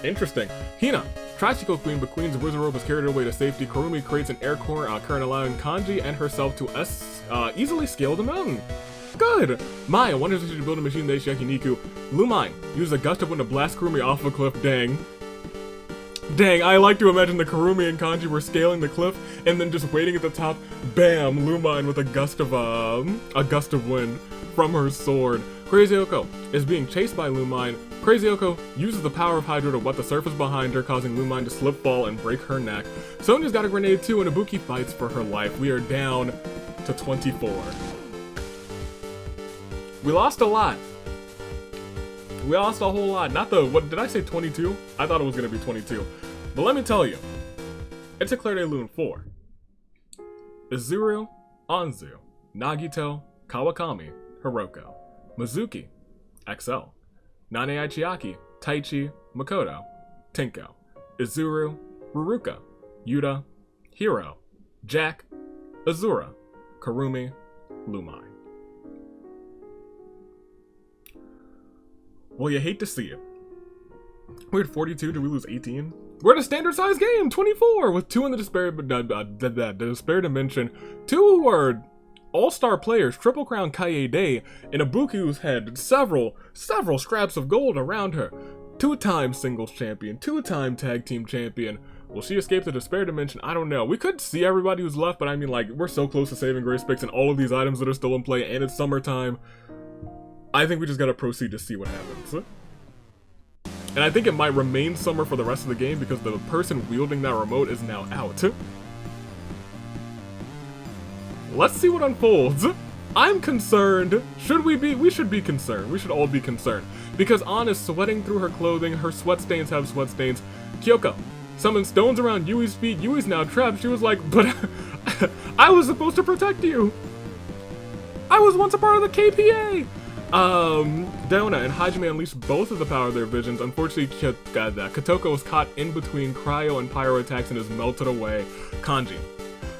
Interesting. Hina tries to kill Queen, but Queen's wizard robe is carried away to safety. Kurumi creates an air current allowing Kanji and herself to easily scale the mountain. Good! Maya wonders if she should build a machine that is Yakiniku. Lumine uses a gust of wind to blast Kurumi off a cliff. Dang, I like to imagine the Kurumi and Kanji were scaling the cliff and then just waiting at the top. Bam! Lumine with a gust of wind from her sword. Crazy Oko is being chased by Lumine. Crazy Oko uses the power of Hydro to wet the surface behind her, causing Lumine to slip, fall, and break her neck. Sonya's got a grenade too, and Ibuki fights for her life. We are down to 24. We lost a lot. We lost a whole lot. Not the, what, did I say 22? I thought it was going to be 22. But let me tell you, it's a Claire de Lune 4. Izuru, Anzu, Nagito, Kawakami, Hiroko, Mizuki, XL, Nane Achiaki, Taichi, Makoto, Tinko, Izuru, Ruruka, Yuta, Hiro, Jack, Azura, Kurumi, Lumine. Well, you hate to see it. We had 42, did we lose 18? We're at a standard size game, 24, with 2 in the despair dimension, 2 who are all-star players, Triple Crown Kaede, and Ibuki who's had several scraps of gold around her. 2-time singles champion, 2-time tag team champion. Will she escape the despair dimension? I don't know. We could see everybody who's left, but I mean, like, we're so close to saving Grace picks and all of these items that are still in play, and it's summertime. I think we just gotta proceed to see what happens. And I think it might remain summer for the rest of the game because the person wielding that remote is now out. Let's see what unfolds. I'm concerned. Should we be? We should be concerned. We should all be concerned. Because Anna is sweating through her clothing. Her sweat stains have sweat stains. Kyoko summons stones around Yui's feet. Yui's now trapped. She was like, but I was supposed to protect you. I was once a part of the KPA. Dona and Hajime unleashed both of the power of their visions. Unfortunately, Kotoko was caught in between cryo and pyro attacks and is melted away. Kanji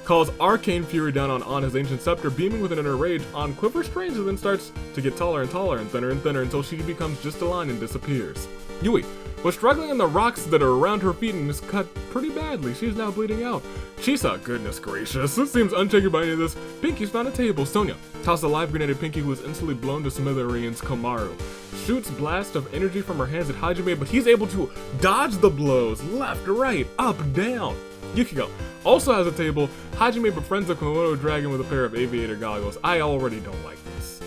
calls Arcane Fury down on his ancient scepter, beaming with an inner rage on Quiver Strange, and then starts to get taller and taller and thinner until she becomes just a line and disappears. Yui was struggling in the rocks that are around her feet and is cut pretty badly. She is now bleeding out. Chisa, goodness gracious, this seems unshaken by any of this. Pinky's found a table. Sonya tosses a live grenade at Pinky, who is instantly blown to smithereens. Komaru shoots blast of energy from her hands at Hajime, but he's able to dodge the blows left, right, up, down. Yukiko also has a table. Hajime befriends a Komodo dragon with a pair of aviator goggles. I already don't like this.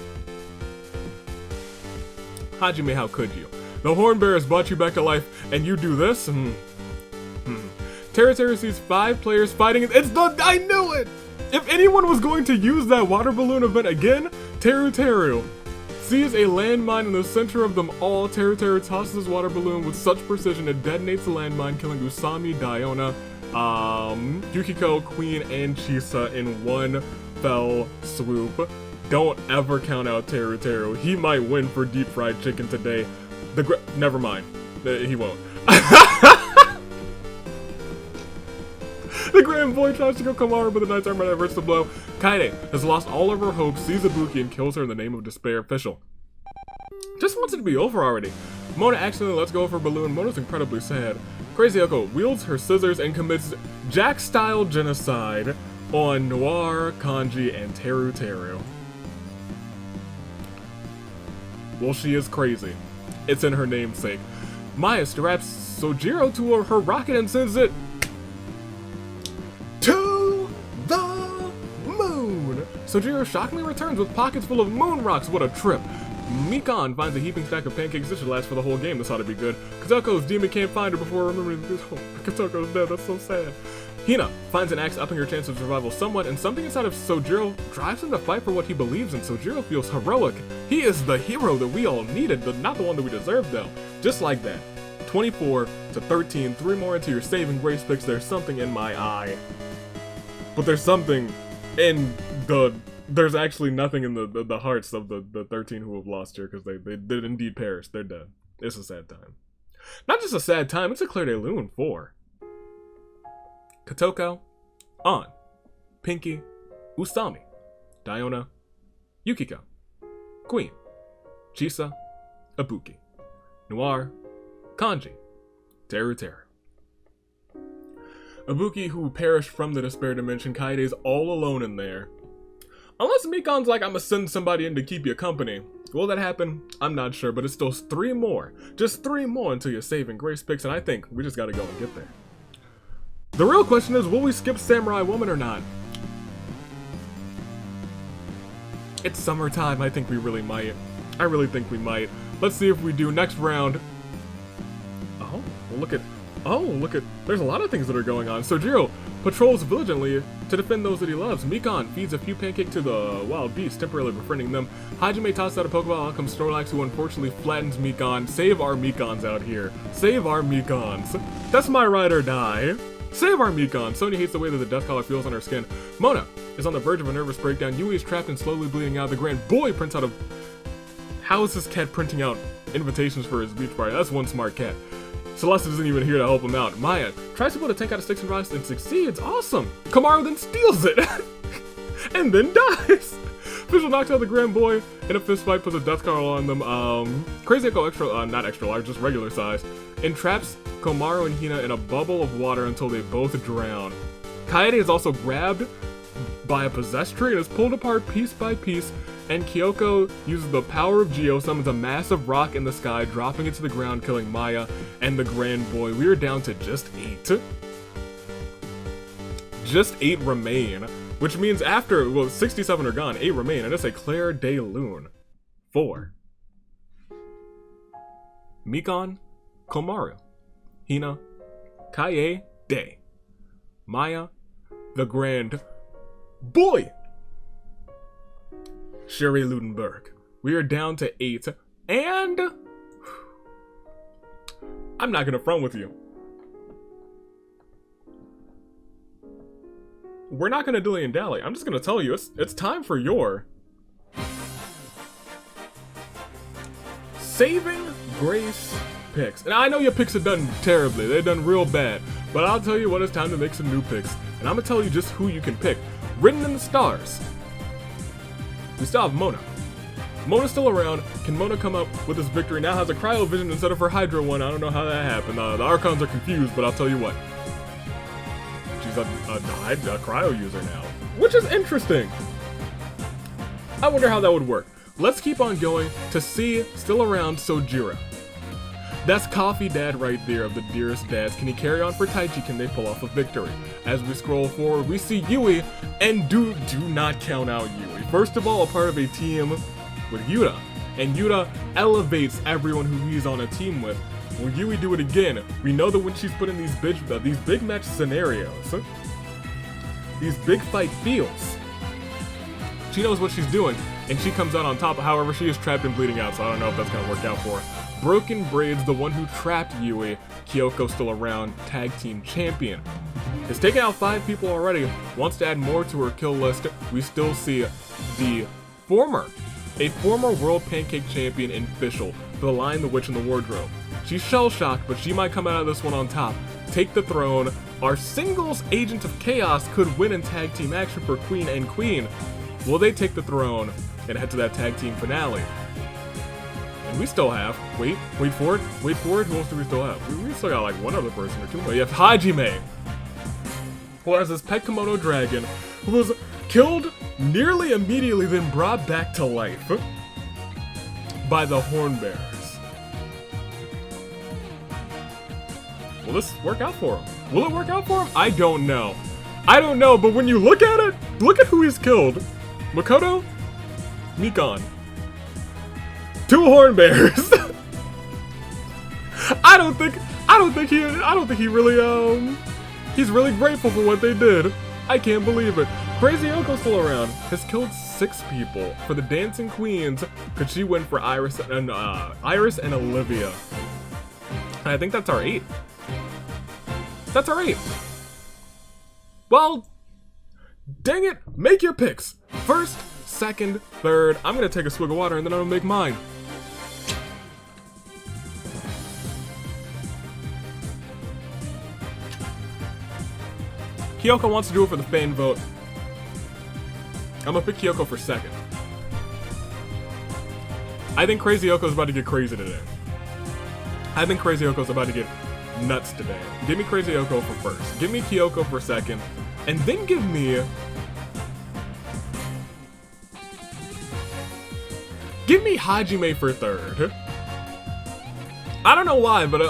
Hajime, how could you? The horn bear has brought you back to life, and you do this? Teru sees 5 players fighting. I knew it! If anyone was going to use that water balloon event again, Teru sees a landmine in the center of them all. Teru tosses his water balloon with such precision it detonates the landmine, killing Usami, Diona, Yukiko, Queen, and Chisa in one fell swoop. Don't ever count out Teru. He might win for deep fried chicken today. Never mind. He won't. The grand boy tries to go Komaru, but the knight's armor diverts the blow. Kaede has lost all of her hope, sees Ibuki, and kills her in the name of despair. Official. Just wants it to be over already. Mona accidentally lets go of her balloon. Mona's incredibly sad. Crazy Echo wields her scissors and commits Jack-style genocide on Noir, Kanji, and Teru. Well, she is crazy. It's in her namesake. Maya straps Sojiro to her rocket and sends it to the moon. Sojiro shockingly returns with pockets full of moon rocks. What a trip. Mikan finds a heaping stack of pancakes. This should last for the whole game. This ought to be good. Kazuko's demon can't find her before remembering this. Oh, Kazuko's dead. That's so sad. Hina finds an axe, upping her chance of survival somewhat, and something inside of Sojiro drives him to fight for what he believes in. Sojiro feels heroic. He is the hero that we all needed, but not the one that we deserved, though. Just like that. 24 to 13, 3 more into your saving grace picks. There's something in my eye. But there's something in the... There's actually nothing in the hearts of the 13 who have lost here, because they did indeed perish. They're dead. It's a sad time. Not just a sad time, it's a Claire de Lune 4. Kotoko, An, Pinky, Usami, Diona, Yukiko, Queen, Chisa, Ibuki, Noir, Kanji, Teru. Ibuki, who perished from the despair dimension. Kaede's all alone in there. Unless Mikan's like, I'm gonna send somebody in to keep you company. Will that happen? I'm not sure, but it's still 3 more. Just 3 more until your saving grace picks, and I think we just gotta go and get there. The real question is, will we skip Samurai Woman or not? It's summertime. I think we really might. I really think we might. Let's see if we do. Next round. Oh, look at... There's a lot of things that are going on. Sojiro patrols vigilantly to defend those that he loves. Mikan feeds a few pancakes to the wild beasts, temporarily befriending them. Hajime tosses out a Pokeball. Out comes Snorlax, who unfortunately flattens Mikan. Save our Mikans out here. Save our Mikans. That's my ride or die. Save our Mikan. Sonia hates the way that the death color feels on her skin. Mona is on the verge of a nervous breakdown. Yui is trapped and slowly bleeding out. The grand boy prints out a... How is this cat printing out invitations for his beach party? That's one smart cat. Celeste isn't even here to help him out. Maya tries to build a tank out of sticks and rocks and succeeds. Awesome. Komaru then steals it. And then dies. Visual knocks out the grand boy in a fist fight, puts a death color on them. Crazy Echo extra, not extra large, just regular size. Entraps Komaru and Hina in a bubble of water until they both drown. Kaede is also grabbed by a possessed tree and is pulled apart piece by piece, and Kyoko uses the power of Geo, summons a massive rock in the sky, dropping it to the ground, killing Maya and the grand boy. We are down to just 8. Just 8 remain, which means after, well, 67 are gone, 8 remain, and it's a Claire de Lune 4. Mikan, Komaru, Hina, Kaede, Maya, the grand boy, Sherry Ludenberg. We are down to 8, and I'm not gonna front with you. We're not gonna dilly and dally. I'm just gonna tell you, it's time for your saving grace picks. And I know your picks have done terribly. They've done real bad. But I'll tell you what, it's time to make some new picks. And I'm gonna tell you just who you can pick. Written in the stars. We still have Mona. Mona's still around. Can Mona come up with this victory? Now has a cryo vision instead of her Hydra one. I don't know how that happened. The Archons are confused, but I'll tell you what. She's a cryo user now. Which is interesting. I wonder how that would work. Let's keep on going to see still around Sojiro. That's Coffee Dad right there of the dearest dads. Can he carry on for Taichi? Can they pull off a victory? As we scroll forward, we see Yui, and do not count out Yui. First of all, a part of a team with Yuta, and Yuta elevates everyone who he's on a team with. Will Yui do it again? We know that when she's put in these big match scenarios, these big fight fields, she knows what she's doing, and she comes out on top. However, she is trapped and bleeding out, so I don't know if that's gonna work out for her. Broken Braids, the one who trapped Yui, Kyoko still around, tag team champion. Has taken out 5 people already, wants to add more to her kill list. We still see a former world pancake champion in Fischl, for the Lion, the Witch, and the Wardrobe. She's shell-shocked, but she might come out of this one on top, take the throne. Our singles Agent of Chaos could win in tag team action for Queen and Queen. Will they take the throne and head to that tag team finale? And we still have, wait for it, who else do we still have? We still got like one other person or two more. You have Hajime, who has this pet kimono dragon, who was killed nearly immediately, then brought back to life by the Horn Bearers. Will this work out for him? Will it work out for him? I don't know. But when you look at it, look at who he's killed. Makoto, Nikon. 2 Horn Bearers. I don't think he really he's really grateful for what they did. I can't believe it. Crazy Yoko's still around. Has killed 6 people for the Dancing Queens. Could she win for Iris and Olivia? I think that's our 8. That's our 8. Well, dang it, make your picks. First, second, third. I'm gonna take a swig of water and then I'm gonna make mine. Kyoko wants to do it for the fan vote. I'm gonna pick Kyoko for second. I think Crazy Yoko's about to get crazy today. I think Crazy Yoko's about to get nuts today. Give me Crazy Yoko for first. Give me Kyoko for second. And then give me Hajime for third. I don't know why, but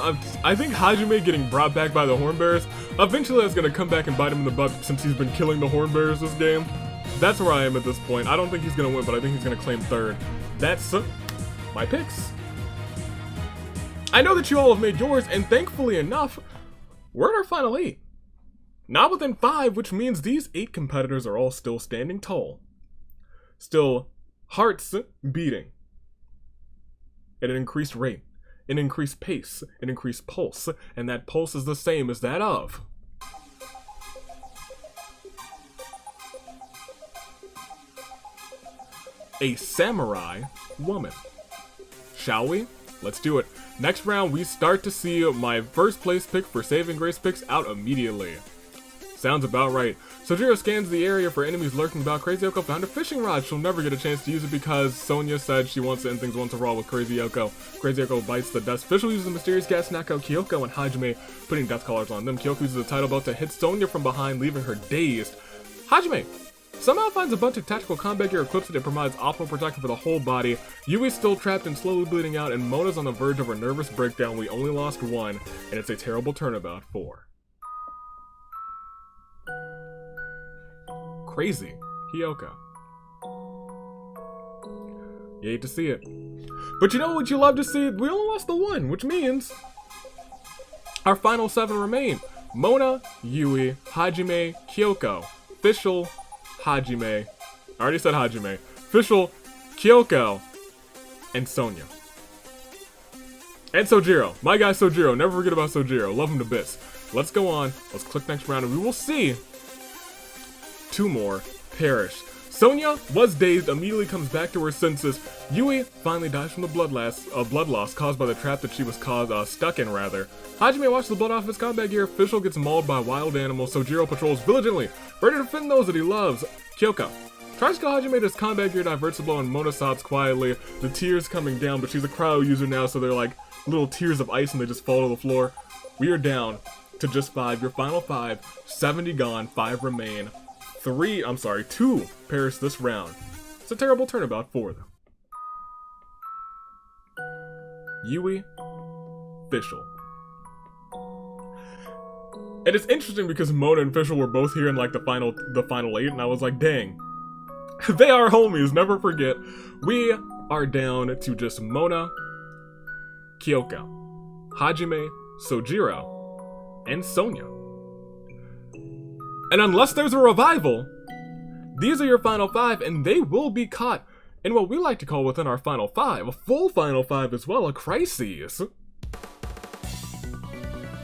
I think Hajime getting brought back by the Horn Bearers, eventually that's going to come back and bite him in the butt since he's been killing the Horn Bearers this game. That's where I am at this point. I don't think he's going to win, but I think he's going to claim third. That's my picks. I know that you all have made yours, and thankfully enough, we're in our final 8. Not within 5, which means these 8 competitors are all still standing tall. Still hearts beating at an increased rate, an increased pace, an increased pulse, and that pulse is the same as that of a samurai woman. Shall we? Let's do it. Next round, we start to see my first place pick for Saving Grace picks out immediately. Sounds about right. Sojiro scans the area for enemies lurking about. Crazy Yoko found a fishing rod. She'll never get a chance to use it because Sonya said she wants to end things once and for all with Crazy Yoko. Crazy Yoko bites the dust. Fischl uses the mysterious gas to knock out Kyoko and Hajime, putting death collars on them. Kyoko uses the title belt to hit Sonya from behind, leaving her dazed. Hajime somehow finds a bunch of tactical combat gear, equips it, and provides optimal protection for the whole body. Yui's still trapped and slowly bleeding out, and Mona's on the verge of a nervous breakdown. We only lost 1, and it's a terrible turnabout for Crazy Kyoko. You hate to see it. But you know what you love to see? We only lost the 1, which means our final 7 remain. Mona, Yui, Hajime, Kyoko, Fischl, Hajime. I already said Hajime. Fischl, Kyoko, and Sonya. And Sojiro. My guy Sojiro. Never forget about Sojiro. Love him to bits. Let's go on. Let's click next round and we will see 2 more perish. Sonya was dazed, immediately comes back to her senses. Yui finally dies from the blood loss caused by the trap that she was stuck in, rather. Hajime washes the blood off his combat gear. Fischl gets mauled by wild animals. Sojiro patrols diligently, ready to defend those that he loves. Kyoko tries to kill Hajime, his combat gear diverts the blow, and Mona sobs quietly, the tears coming down, but she's a cryo user now, so they're like little tears of ice and they just fall to the floor. We are down to just 5. Your final 5. 70 gone, 5 remain. 2 perish this round. It's a terrible turnabout for them. Yui, Fischl. And it's interesting because Mona and Fischl were both here in like the final 8, and I was like, dang, they are homies, never forget. We are down to just Mona, Kyoko, Hajime, Sojiro, and Sonia. And unless there's a revival, these are your final 5, and they will be caught in what we like to call within our final 5, a full final 5 as well, a crisis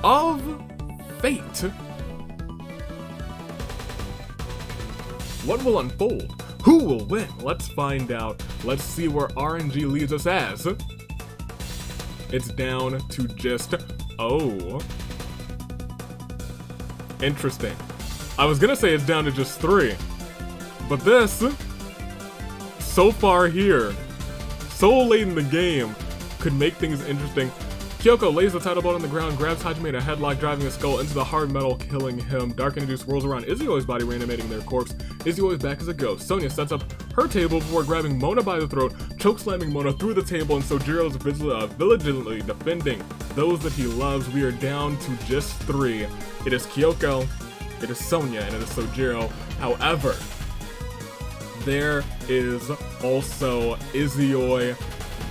of fate. What will unfold? Who will win? Let's find out. Let's see where RNG leads us as. It's down to just, oh. Interesting. I was gonna say it's down to just 3. But this, so far here, so late in the game, could make things interesting. Kyoko lays the title belt on the ground, grabs Hajime in a headlock, driving his skull into the hard metal, killing him. Dark energy swirls around Izuo's body, reanimating their corpse. Izuo is back as a ghost. Sonia sets up her table before grabbing Mona by the throat, chokeslamming Mona through the table, and Sojiro is vigilantly defending those that he loves. We are down to just 3. It is Kyoko, it is Sonia, and it is Sojiro. However, there is also Izuo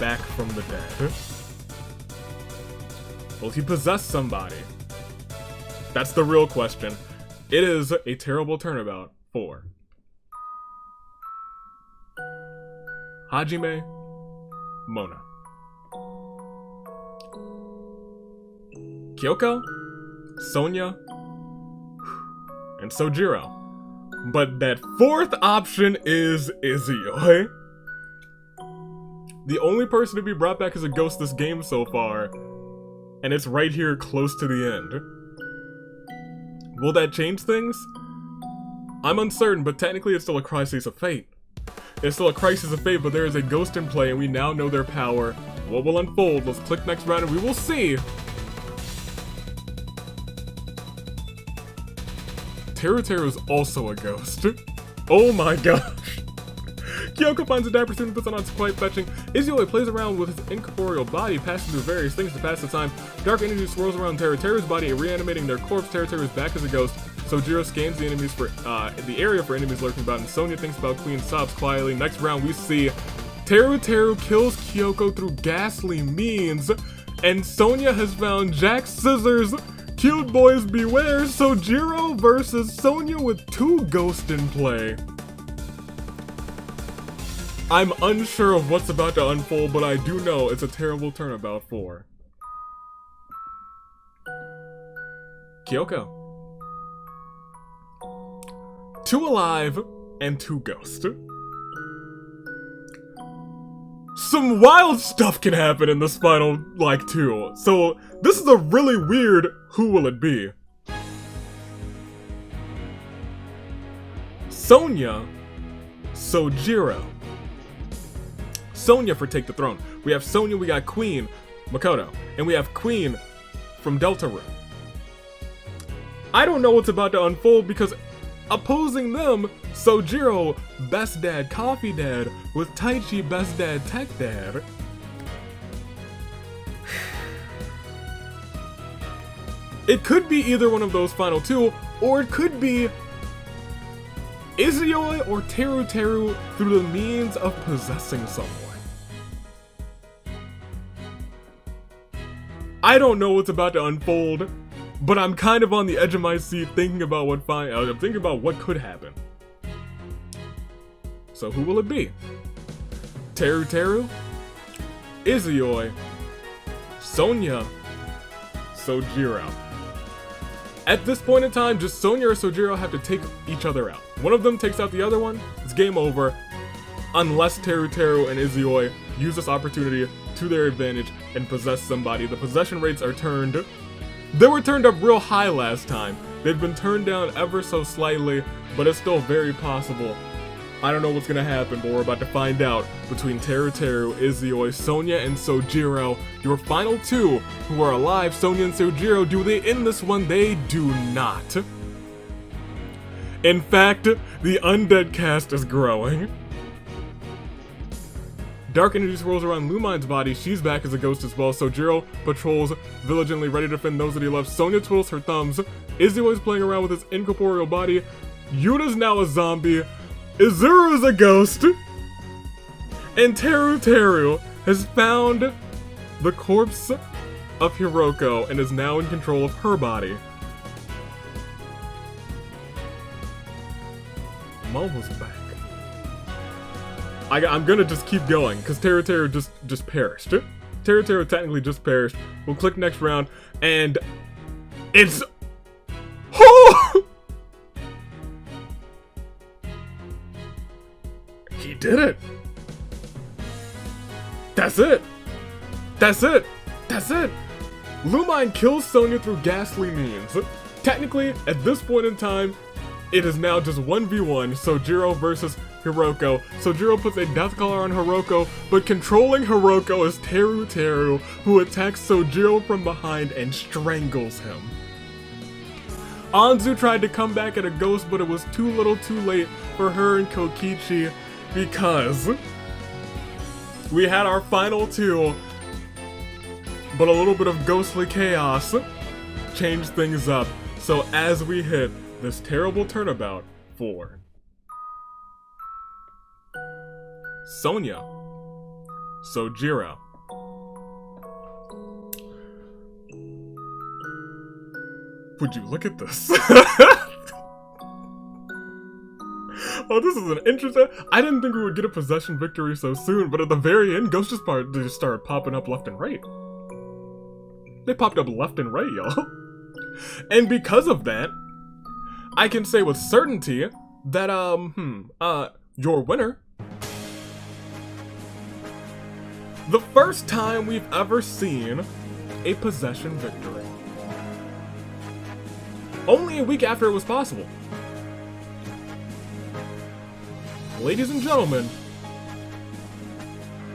back from the dead. Will he possess somebody? That's the real question. It is a terrible turnabout for Hajime, Mona, Kyoko, Sonia, and Sojiro. But that 4th option is Izuo. The only person to be brought back as a ghost this game so far. And it's right here close to the end. Will that change things? I'm uncertain, but technically it's still a crisis of fate. It's still a crisis of fate, but there is a ghost in play and we now know their power. What will unfold? Let's click next round and we will see. Teru is also a ghost. Oh my gosh. Kyoko finds a dapper student, puts on quite fetching. Izuo plays around with his incorporeal body, passing through various things to pass the time. Dark energy swirls around Teru's body, reanimating their corpse. Teru is back as a ghost. Sojiro scans the enemies for the area for enemies lurking about, and Sonia thinks about Queen, sobs quietly. Next round, we see Teru kills Kyoko through ghastly means, and Sonia has found Jack's scissors. Cute boys beware. Sojiro versus Sonia with 2 ghosts in play. I'm unsure of what's about to unfold, but I do know it's a terrible turnabout for Kyoko. 2 alive and 2 ghosts. Some wild stuff can happen in this final, 2. So, this is a really weird who will it be. Sonia, Sojiro. Sonia for Take the Throne. We have Sonia, we got Queen, Makoto, and we have Queen from Deltarune. I don't know what's about to unfold because opposing them, Sojiro, Best Dad, Coffee Dad, with Taichi, Best Dad, Tech Dad. It could be either one of those final 2, or it could be Izuo or Teru through the means of possessing someone. I don't know what's about to unfold, but I'm kind of on the edge of my seat thinking about I'm thinking about what could happen. So who will it be? Teru, Izuo, Sonia, Sojiro. At this point in time, just Sonia or Sojiro have to take each other out. One of them takes out the other one, it's game over. Unless Teru and Izuo use this opportunity to their advantage and possess somebody. The possession rates are turned. They were turned up real high last time. They've been turned down ever so slightly, but it's still very possible. I don't know what's gonna happen, but we're about to find out between Teru, Izuo, Sonia, and Sojiro. Your final 2 who are alive, Sonia and Sojiro. Do they end this one? They do not. In fact, the undead cast is growing. Dark energy swirls around Lumine's body. She's back as a ghost as well. So Jiro patrols vigilantly, ready to defend those that he loves. Sonya twiddles her thumbs. Izzy is playing around with his incorporeal body. Yuna's now a zombie. Izuru's a ghost. And Teru has found the corpse of Hiroko and is now in control of her body. Momo's back. I'm gonna just keep going, because Teru just perished. Teru technically just perished. We'll click next round, and it's... Oh! He did it! That's it! That's it! That's it! Lumine kills Sonya through ghastly means. Technically, at this point in time, it is now just 1v1, Sojiro versus Hiroko. Sojiro puts a death collar on Hiroko, but controlling Hiroko is Teru, who attacks Sojiro from behind and strangles him. Anzu tried to come back at a ghost, but it was too little too late for her and Kokichi, because we had our final two, but a little bit of ghostly chaos changed things up. So as we hit this terrible turnabout for Sonya, Sojiro, would you look at this? Oh, this is an interesting... I didn't think we would get a possession victory so soon, but at the very end, ghosts just started popping up left and right. They popped up left and right, y'all. And because of that, I can say with certainty that, your winner, the first time we've ever seen a possession victory. Only a week after it was possible. Ladies and gentlemen,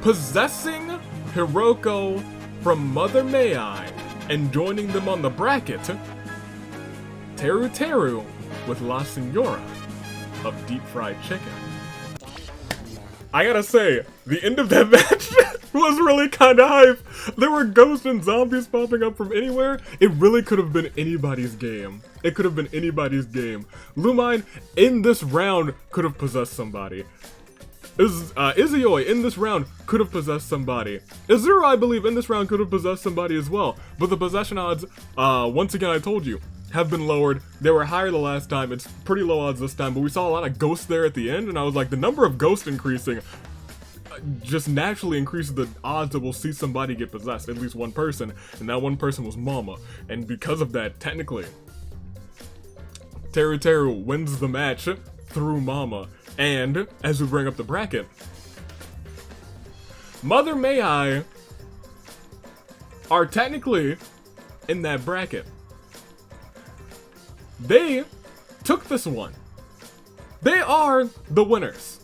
possessing Hiroko from Mother May I and joining them on the bracket, Teru with La Senora of Deep Fried Chicken. I gotta say, the end of that match was really kinda hype. There were ghosts and zombies popping up from anywhere. It really could have been anybody's game. It could have been anybody's game. Lumine, in this round, could have possessed somebody. Izuyoi, in this round, could have possessed somebody. Izuru, I believe, in this round, could have possessed somebody as well. But the possession odds, once again, I told you, have been lowered. They were higher the last time. It's pretty low odds this time, but we saw a lot of ghosts there at the end, and I was like, the number of ghosts increasing just naturally increases the odds that we'll see somebody get possessed, at least one person, and that one person was Mama. And because of that, technically, Teru wins the match through Mama. And as we bring up the bracket, Mother May I are technically in that bracket. They took this one. They are the winners.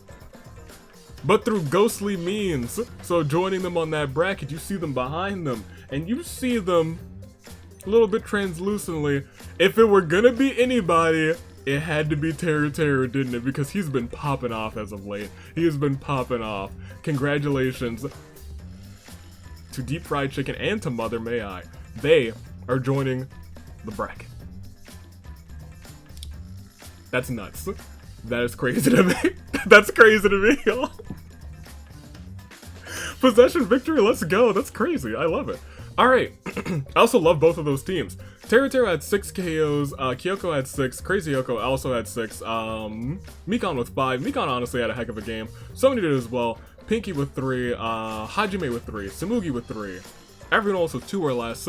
But through ghostly means. So joining them on that bracket, you see them behind them. And you see them a little bit translucently. If it were gonna be anybody, it had to be Teru, didn't it? Because he's been popping off as of late. He has been popping off. Congratulations to Deep Fried Chicken and to Mother May I. They are joining the bracket. That's nuts. That is crazy to me. That's crazy to me, y'all. Possession victory, let's go. That's crazy. I love it. Alright. I also love both of those teams. Teru had 6 KOs, Kyoko had 6, Crazy Yoko also had 6, Mikon with 5. Mikon honestly had a heck of a game. Sonya did as well. Pinky with 3, Hajime with 3, Samugi with 3. Everyone else with 2 or less.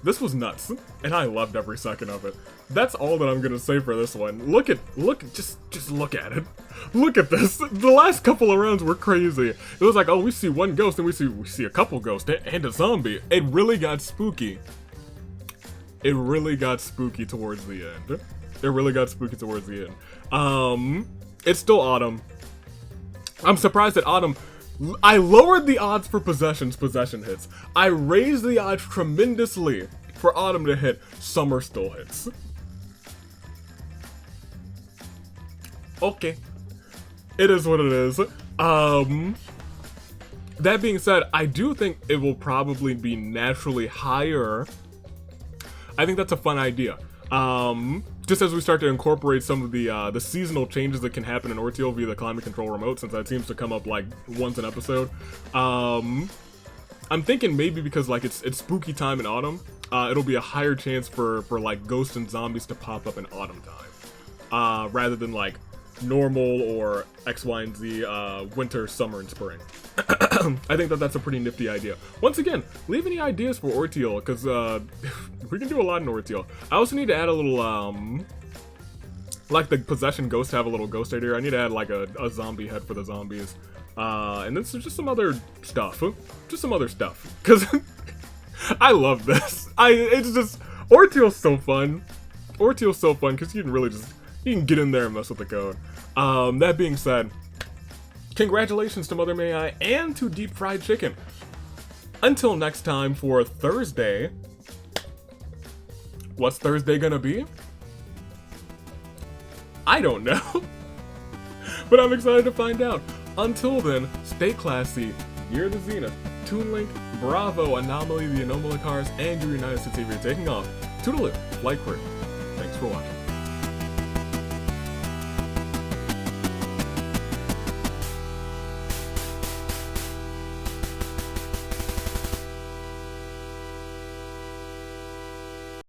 This was nuts, and I loved every second of it. That's all that I'm gonna say for this one. Just look at it. Look at this. The last couple of rounds were crazy. It was like, oh, we see one ghost, and we see a couple ghosts and a zombie. It really got spooky. It really got spooky towards the end. It really got spooky towards the end. It's still Autumn. I'm surprised that Autumn. I lowered the odds for possession hits. I raised the odds tremendously for Autumn to hit. Summer still hits. Okay. It is what it is. That being said, I do think it will probably be naturally higher. I think that's a fun idea. Just as we start to incorporate some of the seasonal changes that can happen in Ortiel via the climate control remote, since that seems to come up like once an episode. I'm thinking maybe because like it's spooky time in autumn, it'll be a higher chance for like ghosts and zombies to pop up in autumn time, rather than like normal or X, Y, and Z winter, summer, and spring. I think that's a pretty nifty idea. Once again, leave any ideas for Ortiel, because we can do a lot in Ortiel. I also need to add a little, like the possession ghost have a little ghost idea. I need to add like a zombie head for the zombies. And then just some other stuff. Just some other stuff. Because I love this. It's just, Ortiel's so fun. Ortiel's so fun because you can really just, you can get in there and mess with the code. That being said, congratulations to Mother May I and to Deep Fried Chicken. Until next time for Thursday. What's Thursday gonna be? I don't know. But I'm excited to find out. Until then, stay classy, near the zenith, Toon Link, Bravo, Anomaly, the Anomaly Cars, and your United States Savior taking off. Toodaloo, Flight Crew. Thanks for watching.